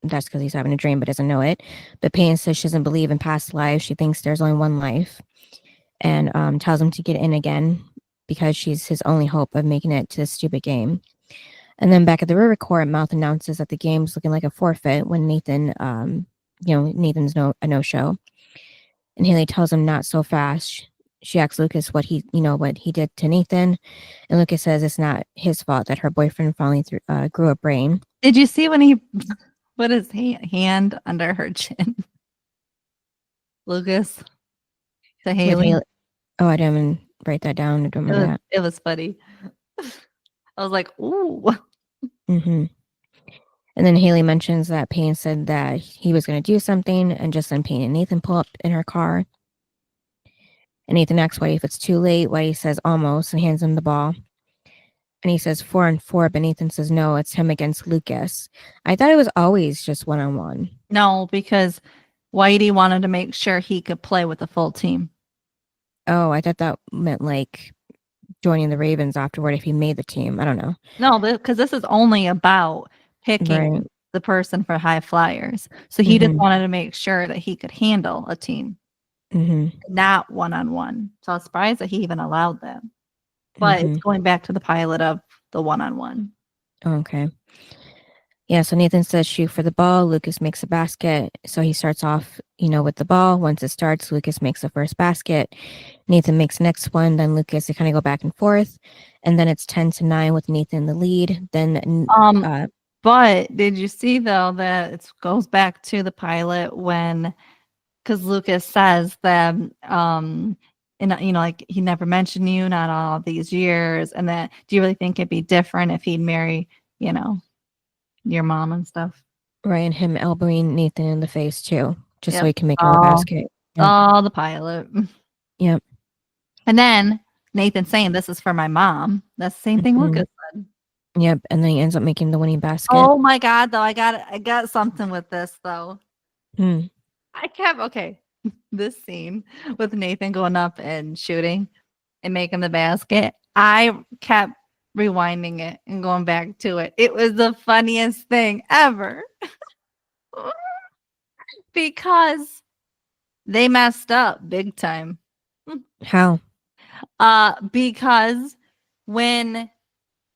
That's because he's having a dream but doesn't know it. But Payne says she doesn't believe in past lives. She thinks there's only one life. And tells him to get in again because she's his only hope of making it to this stupid game. And then back at the river court, Mouth announces that the game's looking like a forfeit when Nathan, Nathan's a no-show. And Haley tells him not so fast. She asks Lucas what he did to Nathan. And Lucas says it's not his fault that her boyfriend finally grew a brain. Did you see when he put his hand under her chin? Lucas to Haley. Oh, I didn't even write that down. I don't remember that. It was funny. I was like, ooh. Mm-hmm. And then Haley mentions that Payne said that he was going to do something, and just then Payne and Nathan pull up in her car. And Nathan asks Whitey if it's too late. Whitey says almost and hands him the ball. And he says 4-on-4, but Nathan says no, it's him against Lucas. I thought it was always just 1-on-1. No, because Whitey wanted to make sure he could play with the full team. Oh, I thought that meant like joining the Ravens afterward if he made the team. I don't know. No, because this is only about picking the person for high flyers. So he just wanted to make sure that he could handle a team, not 1-on-1. So I was surprised that he even allowed that. But it's going back to the pilot of the 1-on-1. Okay. Yeah, so Nathan says shoot for the ball. Lucas makes a basket. So he starts off, with the ball. Once it starts, Lucas makes the first basket. Nathan makes the next one. Then Lucas, they kind of go back and forth. And then it's 10-9 with Nathan in the lead. Then, but did you see though that it goes back to the pilot because Lucas says that, and like he never mentioned you, not all these years. And that, do you really think it'd be different if he'd marry, your mom and stuff? Right, and him elbowing Nathan in the face too, just so he can make him the basket. Oh, the pilot. Yep. And then Nathan saying this is for my mom. That's the same thing Lucas said. Yep, and then he ends up making the winning basket. Oh my God, though. I got something with this though. Hmm. This scene with Nathan going up and shooting and making the basket. I kept rewinding it and going back to it. It was the funniest thing ever. Because they messed up big time. How? Because when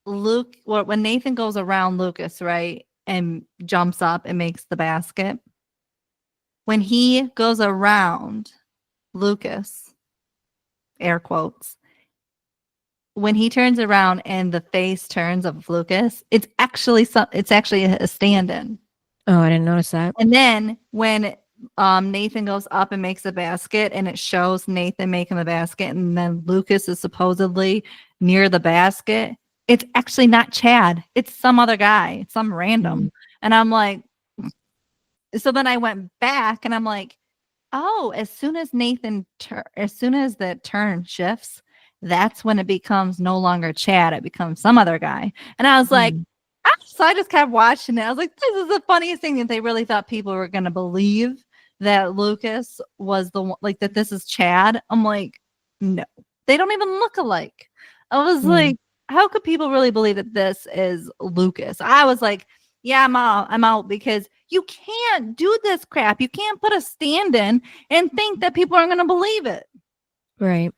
when Nathan goes around Lucas, right, and jumps up and makes the basket, when he goes around Lucas, air quotes, when he turns around and the face turns of Lucas, it's actually a stand-in. Oh, I didn't notice that. And then when Nathan goes up and makes a basket and it shows Nathan making the basket and then Lucas is supposedly near the basket, it's actually not Chad. It's some other guy, some random. And I'm like, so then I went back and I'm like, oh, as soon as the turn shifts, that's when it becomes no longer Chad. It becomes some other guy. And I was like, so I just kept watching it. I was like, this is the funniest thing that they really thought people were going to believe that Lucas was the one, like that this is Chad. I'm like, no, they don't even look alike. I was like, how could people really believe that this is Lucas? I was like, yeah, I'm out because you can't do this crap. You can't put a stand-in and think that people aren't going to believe it. Right.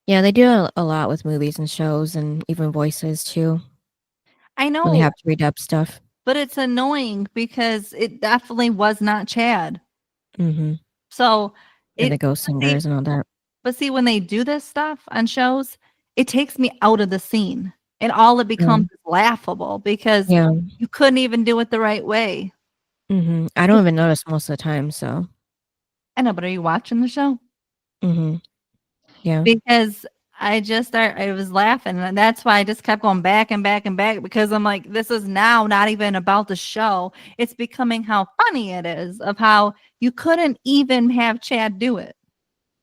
Yeah, they do a lot with movies and shows and even voices too. I know. When they have to redub stuff. But it's annoying because it definitely was not Chad. Mm-hmm. So the ghost singers and all that. But see, when they do this stuff on shows, it takes me out of the scene. And all it becomes is laughable because you couldn't even do it the right way. Mm-hmm. I don't even notice most of the time, so. I know, but are you watching the show? Mm-hmm. Yeah. Because I was laughing, and that's why I just kept going back and back and back because I'm like, this is now not even about the show. It's becoming how funny it is of how you couldn't even have Chad do it.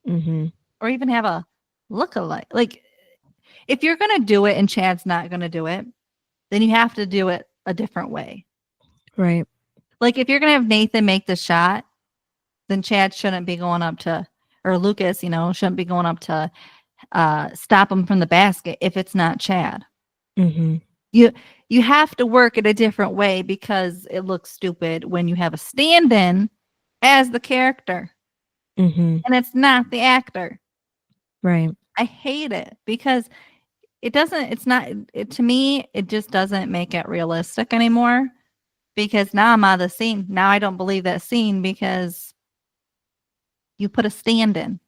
Mm-hmm. Or even have a look-alike. Like, if you're going to do it and Chad's not going to do it, then you have to do it a different way. Right. Like, if you're going to have Nathan make the shot, then Chad shouldn't be going up to, or Lucas, shouldn't be going up to stop him from the basket if it's not Chad. Mm-hmm. You have to work it a different way because it looks stupid when you have a stand-in as the character. Mm-hmm. And it's not the actor. Right. I hate it because to me, it just doesn't make it realistic anymore because now I'm out of the scene. Now I don't believe that scene because you put a stand-in.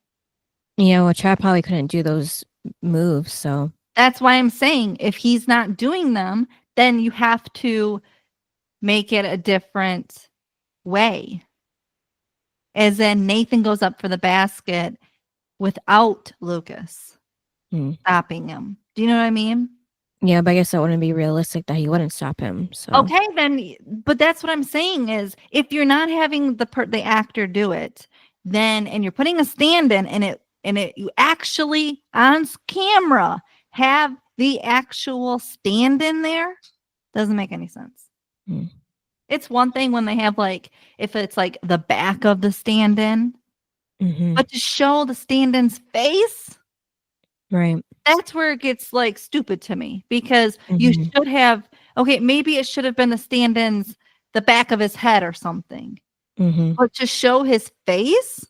Yeah, well, Chad probably couldn't do those moves, so. That's why I'm saying if he's not doing them, then you have to make it a different way. As in Nathan goes up for the basket without Lucas stopping him. Do you know what I mean? Yeah, but I guess that wouldn't be realistic that he wouldn't stop him. So okay, then, but that's what I'm saying is if you're not having the actor do it, then and you're putting a stand-in and it you actually on camera have the actual stand-in there, doesn't make any sense. It's one thing when they have like if it's like the back of the stand-in, but to show the stand-in's face, right, that's where it gets like stupid to me because you should have, okay, maybe it should have been the stand-in's the back of his head or something. But to show his face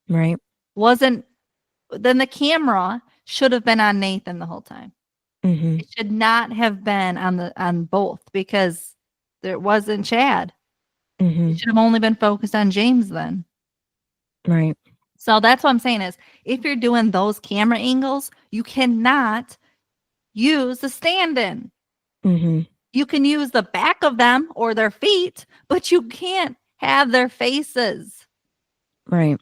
right, wasn't, then the camera should have been on Nathan the whole time. It should not have been on both because there wasn't Chad. It should have only been focused on James then. Right. So that's what I'm saying is if you're doing those camera angles, you cannot use the stand-in. You can use the back of them or their feet, but you can't have their faces. Right.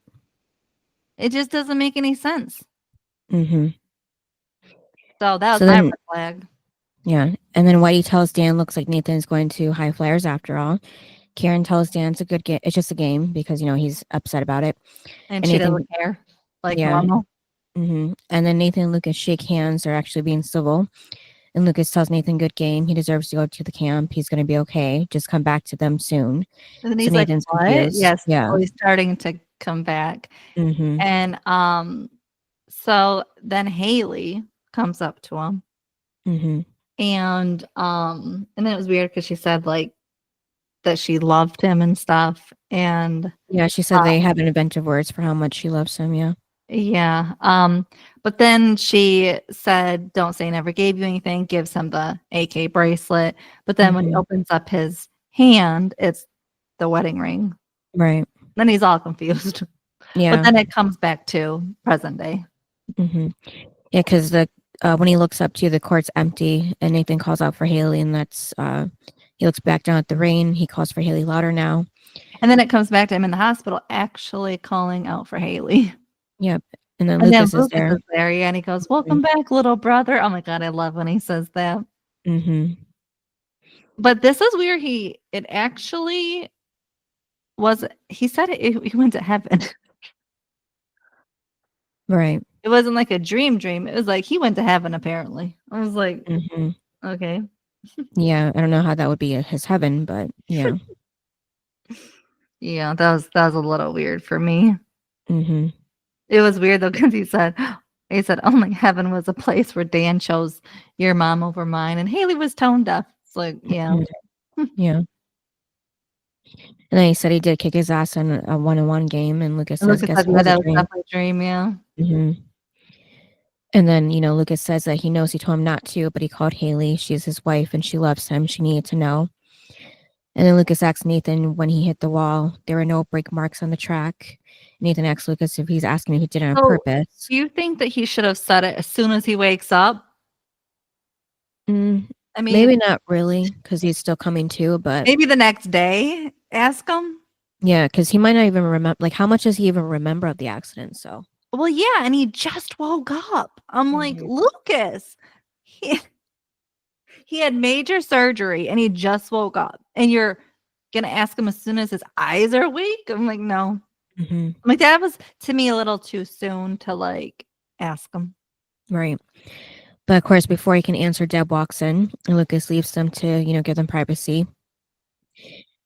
It just doesn't make any sense. So that was my red flag. Yeah. And then Whitey tells Dan looks like Nathan's going to high flyers after all. Karen tells Dan it's a good game. It's just a game because, he's upset about it. And she doesn't care. Like normal. And then Nathan and Lucas shake hands. They're actually being civil. And Lucas tells Nathan, good game. He deserves to go to the camp. He's going to be okay. Just come back to them soon. And then So he's like, Nathan's what? confused. Yes. Yeah. Oh, he's starting to come back. And so then Haley comes up to him. And then it was weird because she said like that she loved him and stuff. And yeah, she said they have inventive words for how much she loves him. Yeah. Yeah. But then she said, don't say never gave you anything, gives him the AK bracelet. But then when he opens up his hand, it's the wedding ring. Right. Then he's all confused. Yeah. But then it comes back to present day. Yeah, because when he looks up to you, the court's empty, and Nathan calls out for Haley, and that's he looks back down at the rain. He calls for Haley louder now. And then it comes back to him in the hospital actually calling out for Haley. Yep. And then Lucas is there. Yeah, and he goes, welcome back, little brother. Oh my God, I love when he says that. But this is where it actually was, he said he went to heaven. Right. It wasn't like a dream. It was like he went to heaven, apparently. I was like, okay. Yeah, I don't know how that would be his heaven, but yeah. Yeah, that was a little weird for me. It was weird though, because he said, only heaven was a place where Dan chose your mom over mine, and Haley was tone deaf. It's like, yeah. Yeah. And then he said he did kick his ass in a 1-on-1 game, and Lucas says, guess it was that a was dream. definitely a dream, yeah. And then, Lucas says that he knows he told him not to, but he called Haley. She's his wife, and she loves him. She needed to know. And then Lucas asks Nathan when he hit the wall, there were no brake marks on the track. Nathan asks Lucas if he's asking if he did it on purpose. Do you think that he should have said it as soon as he wakes up? I mean, maybe not really, because he's still coming to, but maybe the next day, ask him. Yeah, because he might not even remember. Like, how much does he even remember of the accident? So, well, yeah, and he just woke up. I'm like, Lucas, he had major surgery, and he just woke up, and you're gonna ask him as soon as his eyes are weak? I'm like, no. I'm like, that was to me a little too soon to like ask him. Right. But of course, before he can answer, Deb walks in, and Lucas leaves them to, give them privacy.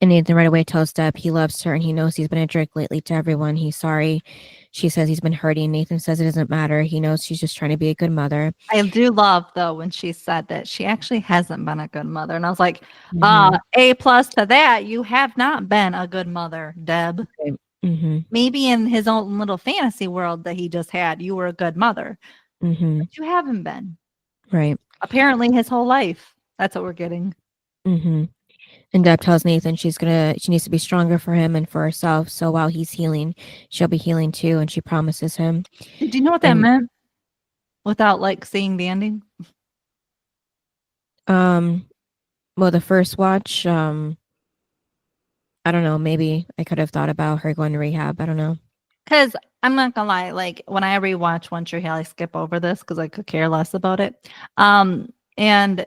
And Nathan right away tells Deb he loves her and he knows he's been a jerk lately to everyone. He's sorry. She says he's been hurting. Nathan says it doesn't matter. He knows she's just trying to be a good mother. I do love, though, when she said that she actually hasn't been a good mother. And I was like, A+ to that. You have not been a good mother, Deb. Maybe in his own little fantasy world that he just had, you were a good mother. But you haven't been. Right. Apparently his whole life. That's what we're getting. And Deb tells Nathan she needs to be stronger for him and for herself. So while he's healing, she'll be healing too. And she promises him. Did you know what that meant? Without like seeing the ending? Well, the first watch, I don't know. Maybe I could have thought about her going to rehab. I don't know. Because I'm not gonna lie, like when I rewatch One Tree Hill, I skip over this because I could care less about it. And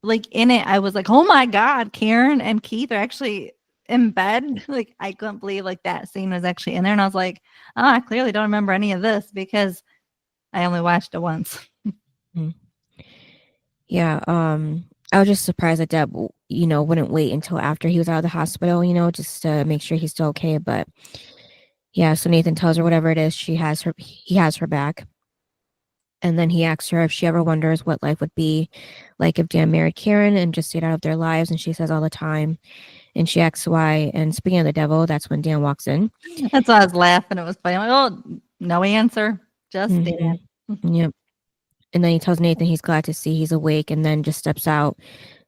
like in it, I was like, oh my God, Karen and Keith are actually in bed. Like I couldn't believe like that scene was actually in there. And I was like, oh, I clearly don't remember any of this because I only watched it once. Yeah. I was just surprised that Deb, wouldn't wait until after he was out of the hospital, just to make sure he's still okay. But yeah, so Nathan tells her whatever it is, he has her back. And then he asks her if she ever wonders what life would be like if Dan married Karen and just stayed out of their lives. And she says all the time. And she asks why. And speaking of the devil, that's when Dan walks in. That's why I was laughing. It was funny. I'm like, oh, no answer. Just Dan. Yep. And then he tells Nathan he's glad to see he's awake and then just steps out.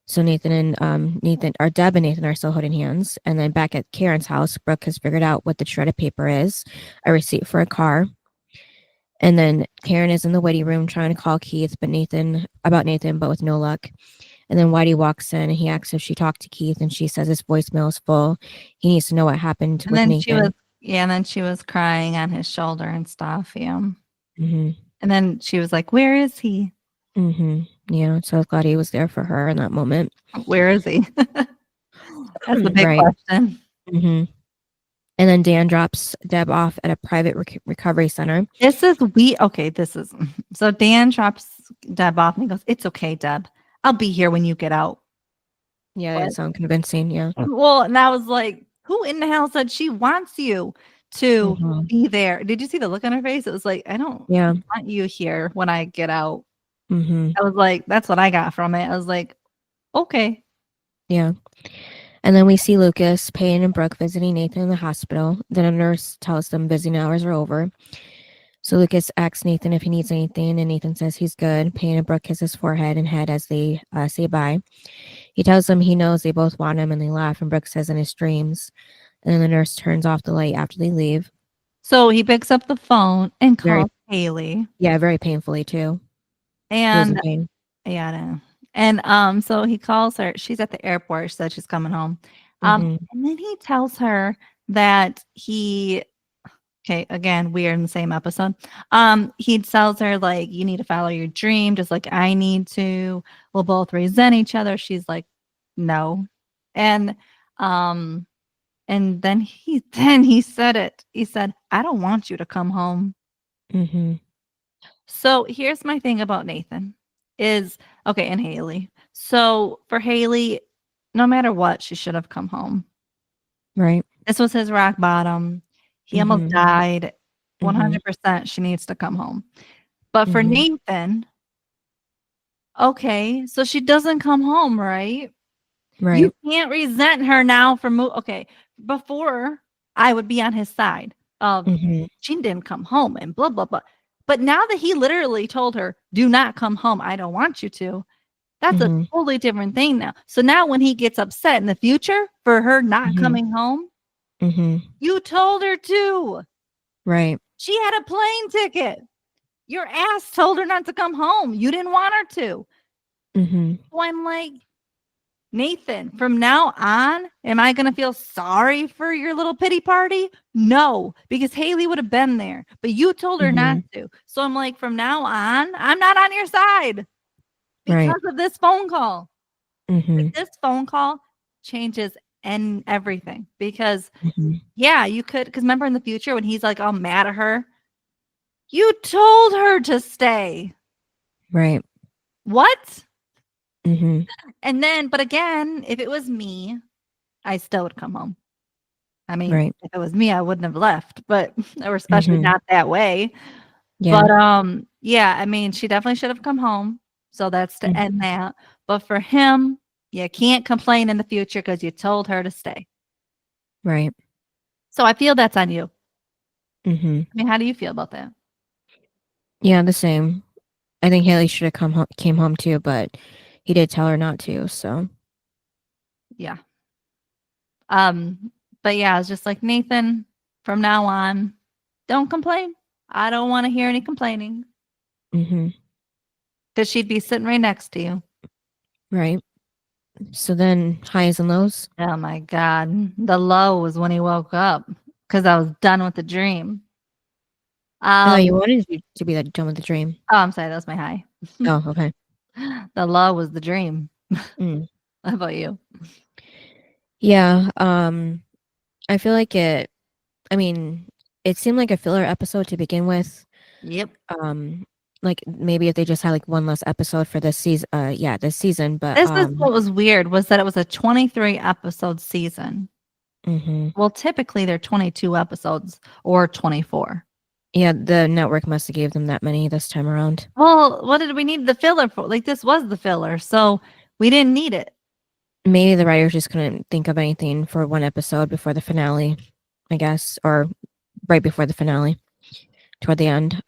So Deb and Nathan are still holding hands. And then back at Karen's house, Brooke has figured out what the shredded paper is, a receipt for a car. And then Karen is in the waiting room trying to call Keith, but with no luck. And then Whitey walks in and he asks if she talked to Keith, and she says his voicemail is full. He needs to know what happened with Nathan. And then she was crying on his shoulder and stuff. Yeah. And then she was like, where is he? Yeah. So I was glad he was there for her in that moment. Where is he? That's the big question. And then Dan drops Deb off at a private recovery center. This is this is so Dan drops Deb off and he goes, "It's okay, Deb. I'll be here when you get out." Yeah, that What? didn't sound convincing. Yeah. Well, and I was like, who in the hell said she wants you to Mhm. be there? Did you see the look on her face? It was like, I don't Yeah. want you here when I get out. Hmm. I was like, that's what I got from it. I was like, okay. Yeah. And then we see Lucas, Payne, and Brooke visiting Nathan in the hospital. Then a nurse tells them visiting hours are over. So Lucas asks Nathan if he needs anything, and Nathan says he's good. Payne and Brooke kiss his forehead and head as they say bye. He tells them he knows they both want him, and they laugh, and Brooke says in his dreams. And then the nurse turns off the light after they leave. So he picks up the phone and Very, calls Haley. yeah, very painfully too. He was in And pain. yeah, I know. And so he calls her. She's at the airport. She said she's coming home. Hmm. And then he tells her that okay, again, we are in the same episode. He tells her, like, you need to follow your dream, just like I need to. We'll both resent each other. She's like, no. And um, and then he said it. He said, I don't want you to come home. Hmm. So here's my thing about Nathan is okay, and Haley. So for Haley, no matter what, she should have come home. Right. This was his rock bottom. He almost Hmm. died. Hmm. 100% she needs to come home. But for Hmm. Nathan, okay, so she doesn't come home, right? You Right. can't resent her now for okay. Before I would be on his side of Hmm. she didn't come home and blah blah blah. But now that he literally told her, "Do not come home. I don't want you to." That's a Hmm. totally different thing now. So now when he gets upset in the future for her not Hmm. coming home, Hmm. you told her to. Right. She had a plane ticket. Your ass told her not to come home. You didn't want her to. Hmm. So I'm like, Nathan, from now on, am I going to feel sorry for your little pity party? No, because Haley would have been there, but you told her not Hmm. to. So I'm like, from now on, I'm not on your side Right. because of this phone call. Hmm. This phone call changes and everything because, Hmm. yeah, you could. Because remember in the future when he's like all mad at her, you told her to stay. Right. What? Hmm. And then, but again, if it was me, I still would come home. I mean, Right. if it was me, I wouldn't have left, but or especially Hmm. not that way. Yeah. But yeah, I mean, she definitely should have come home. So that's to end Hmm. that. But for him, you can't complain in the future because you told her to stay. Right. So I feel that's on you. Hmm. I mean, how do you feel about that? Yeah, the same. I think Haley should have came home too, but he did tell her not to. So. Yeah. But yeah, I was just like, Nathan, from now on, don't complain. I don't want to hear any complaining Hmm. because she'd be sitting right next to you. Right. So then highs and lows. Oh my God. The low was when he woke up because I was done with the dream. I thought you Um, wanted to be that done with the dream. oh, I'm sorry, that was my high. Oh, okay. The low was the dream. Mm. How about you? Yeah. I feel like I mean, it seemed like a filler episode to begin with. Yep. Like maybe if they just had like one less episode for this season, this season, but This is what was weird was that it was a 23 episode season. mhm. Well, typically they're 22 episodes or 24. Yeah, the network must have gave them that many this time around. Well, what did we need the filler for? Like this was the filler, so we didn't need it. Maybe the writers just couldn't think of anything for one episode before the finale, I guess, or right before the finale, toward the end.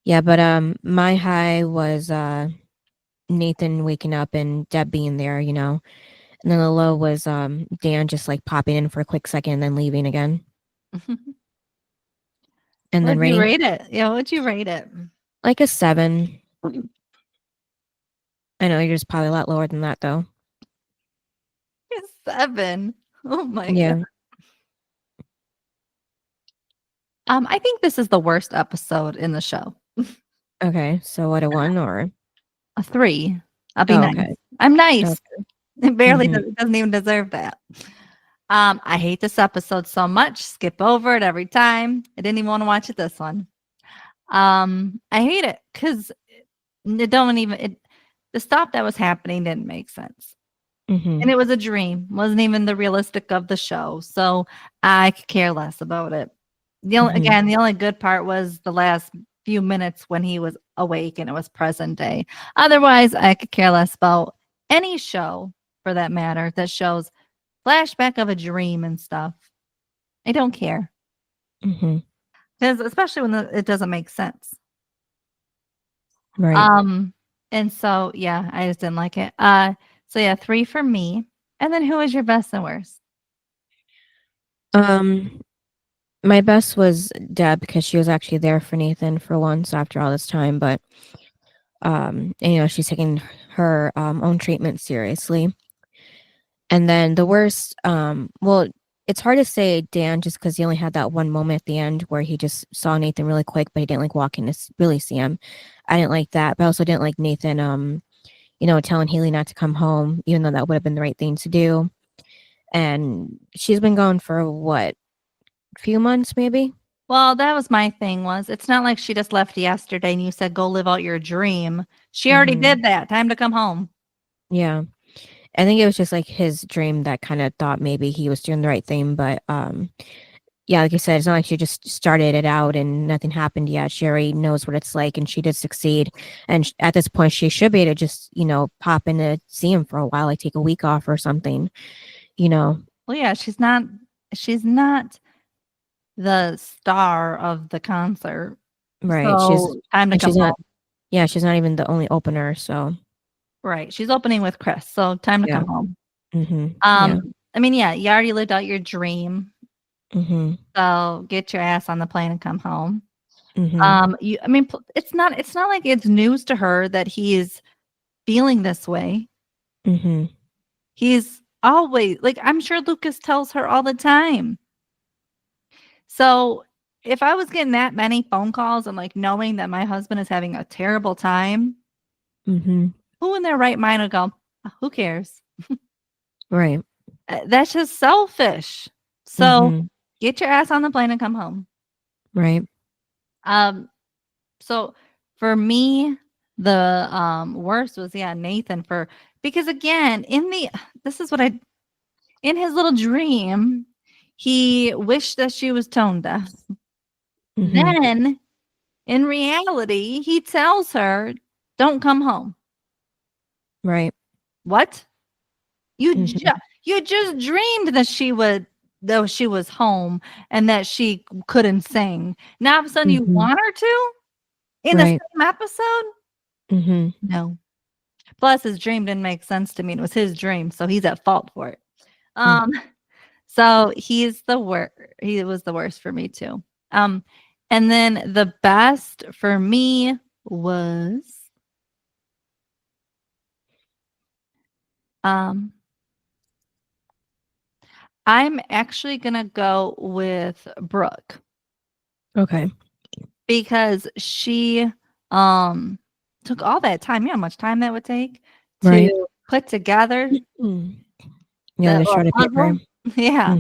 Yeah, but my high was Nathan waking up and Deb being there, you know. And then the low was Dan just like popping in for a quick second and then leaving again. And then What'd you rating rate it? Yeah, what'd you rate it? like a 7. I know you're just probably a lot lower than that though. 7. Oh my God. Yeah. I think this is the worst episode in the show. Okay. So what, a 1 or A 3. I'll be oh nice. okay. I'm nice. Okay. It barely Mhm. doesn't even deserve that. I hate this episode so much. Skip over it every time. I didn't even want to watch it this one. I hate it because the stuff that was happening didn't make sense. And it was a dream. Wasn't even the realistic of the show. So I could care less about it. The only good part was the last few minutes when he was awake and it was present day. Otherwise, I could care less about any show for that matter that shows flashback of a dream and stuff. I don't care. Because especially when it doesn't make sense. Right. And so yeah, I just didn't like it. So yeah, 3 for me. And then who was your best and worst? My best was Deb because she was actually there for Nathan for once after all this time, but and, she's taking her own treatment seriously. And then the worst, well, it's hard to say Dan just because he only had that one moment at the end where he just saw Nathan really quick, but he didn't like walk in to really see him. I didn't like that, but I also didn't like Nathan, telling Haley not to come home, even though that would have been the right thing to do. And she's been gone for what, a few months maybe? Well, that was my thing was it's not like she just left yesterday and you said go live out your dream. She already did that. Time to come home. Yeah. I think it was just like his dream that kind of thought maybe he was doing the right thing, but yeah, like you said, it's not like she just started it out and nothing happened yet. She already knows what it's like and she did succeed. And at this point, she should be able to just, pop in to see him for a while, like take a week off or something, Well, yeah, she's not the star of the concert. Right. So time to come she's home. not, yeah, she's not even the only opener. So, Right. She's opening with Chris. So time to come home. Yeah. I mean, yeah, you already lived out your dream. Mm-hmm. So get your ass on the plane and come home. Mm-hmm. It's not like it's news to her that he is feeling this way. Mm-hmm. He's always like, I'm sure Lucas tells her all the time. So if I was getting that many phone calls and like knowing that my husband is having a terrible time, Mm-hmm. who in their right mind would go, who cares? Right. That's just selfish. So get your ass on the plane and come home. Right. So for me, the worst was Nathan because again, in his little dream, he wished that she was tone deaf. Then in reality, he tells her, don't come home. Right. What? You just dreamed that she was home and that she couldn't sing. Now all of a sudden you want her to in the same episode? No. Plus his dream didn't make sense to me. It was his dream, so he's at fault for it. So he's the worst. He was the worst for me too. And then the best for me was I'm actually gonna go with Brooke. Okay. Because she took all that time. You know how much time that would take to put together Yeah, the shredded paper. Yeah.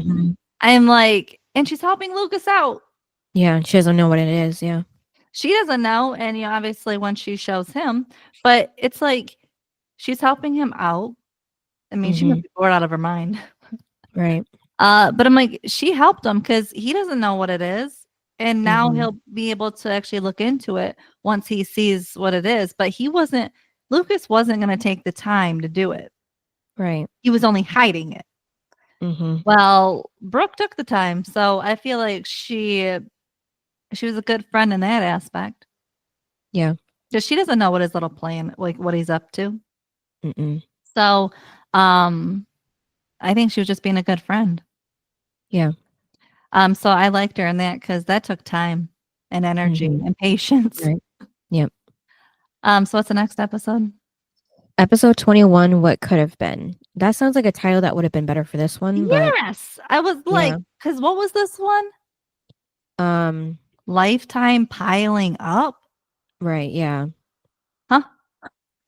I'm like, and she's helping Lucas out. Yeah, she doesn't know what it is. Yeah. She doesn't know. And obviously when she shows him, but it's like she's helping him out. I mean, she must be bored out of her mind. Right. But I'm like, she helped him because he doesn't know what it is. And now he'll be able to actually look into it once he sees what it is. But Lucas wasn't going to take the time to do it. Right. He was only hiding it. Well, Brooke took the time. So I feel like she was a good friend in that aspect. Yeah. Because she doesn't know what his little plan, like what he's up to. So I think she was just being a good friend. Yeah. So I liked her in that because that took time and energy and patience. Right. Yep. So what's the next episode? Episode 21, What Could Have Been. That sounds like a title that would have been better for this one. Yes. I was like, because what was this one? Lifetime piling up? Right, yeah. Huh?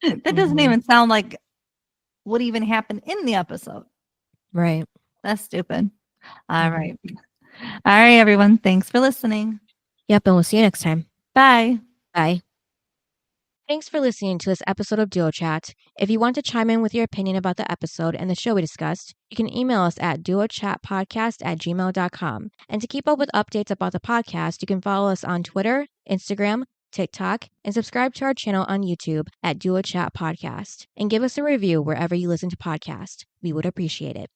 That doesn't even sound like what even happened in the episode. Right. That's stupid. All right. All right, everyone. Thanks for listening. Yep, and we'll see you next time. Bye. Bye. Thanks for listening to this episode of Duo Chat. If you want to chime in with your opinion about the episode and the show we discussed, you can email us at duochatpodcast@gmail.com. And to keep up with updates about the podcast, you can follow us on Twitter, Instagram, TikTok, and subscribe to our channel on YouTube at Duo Chat Podcast. And give us a review wherever you listen to podcasts. We would appreciate it.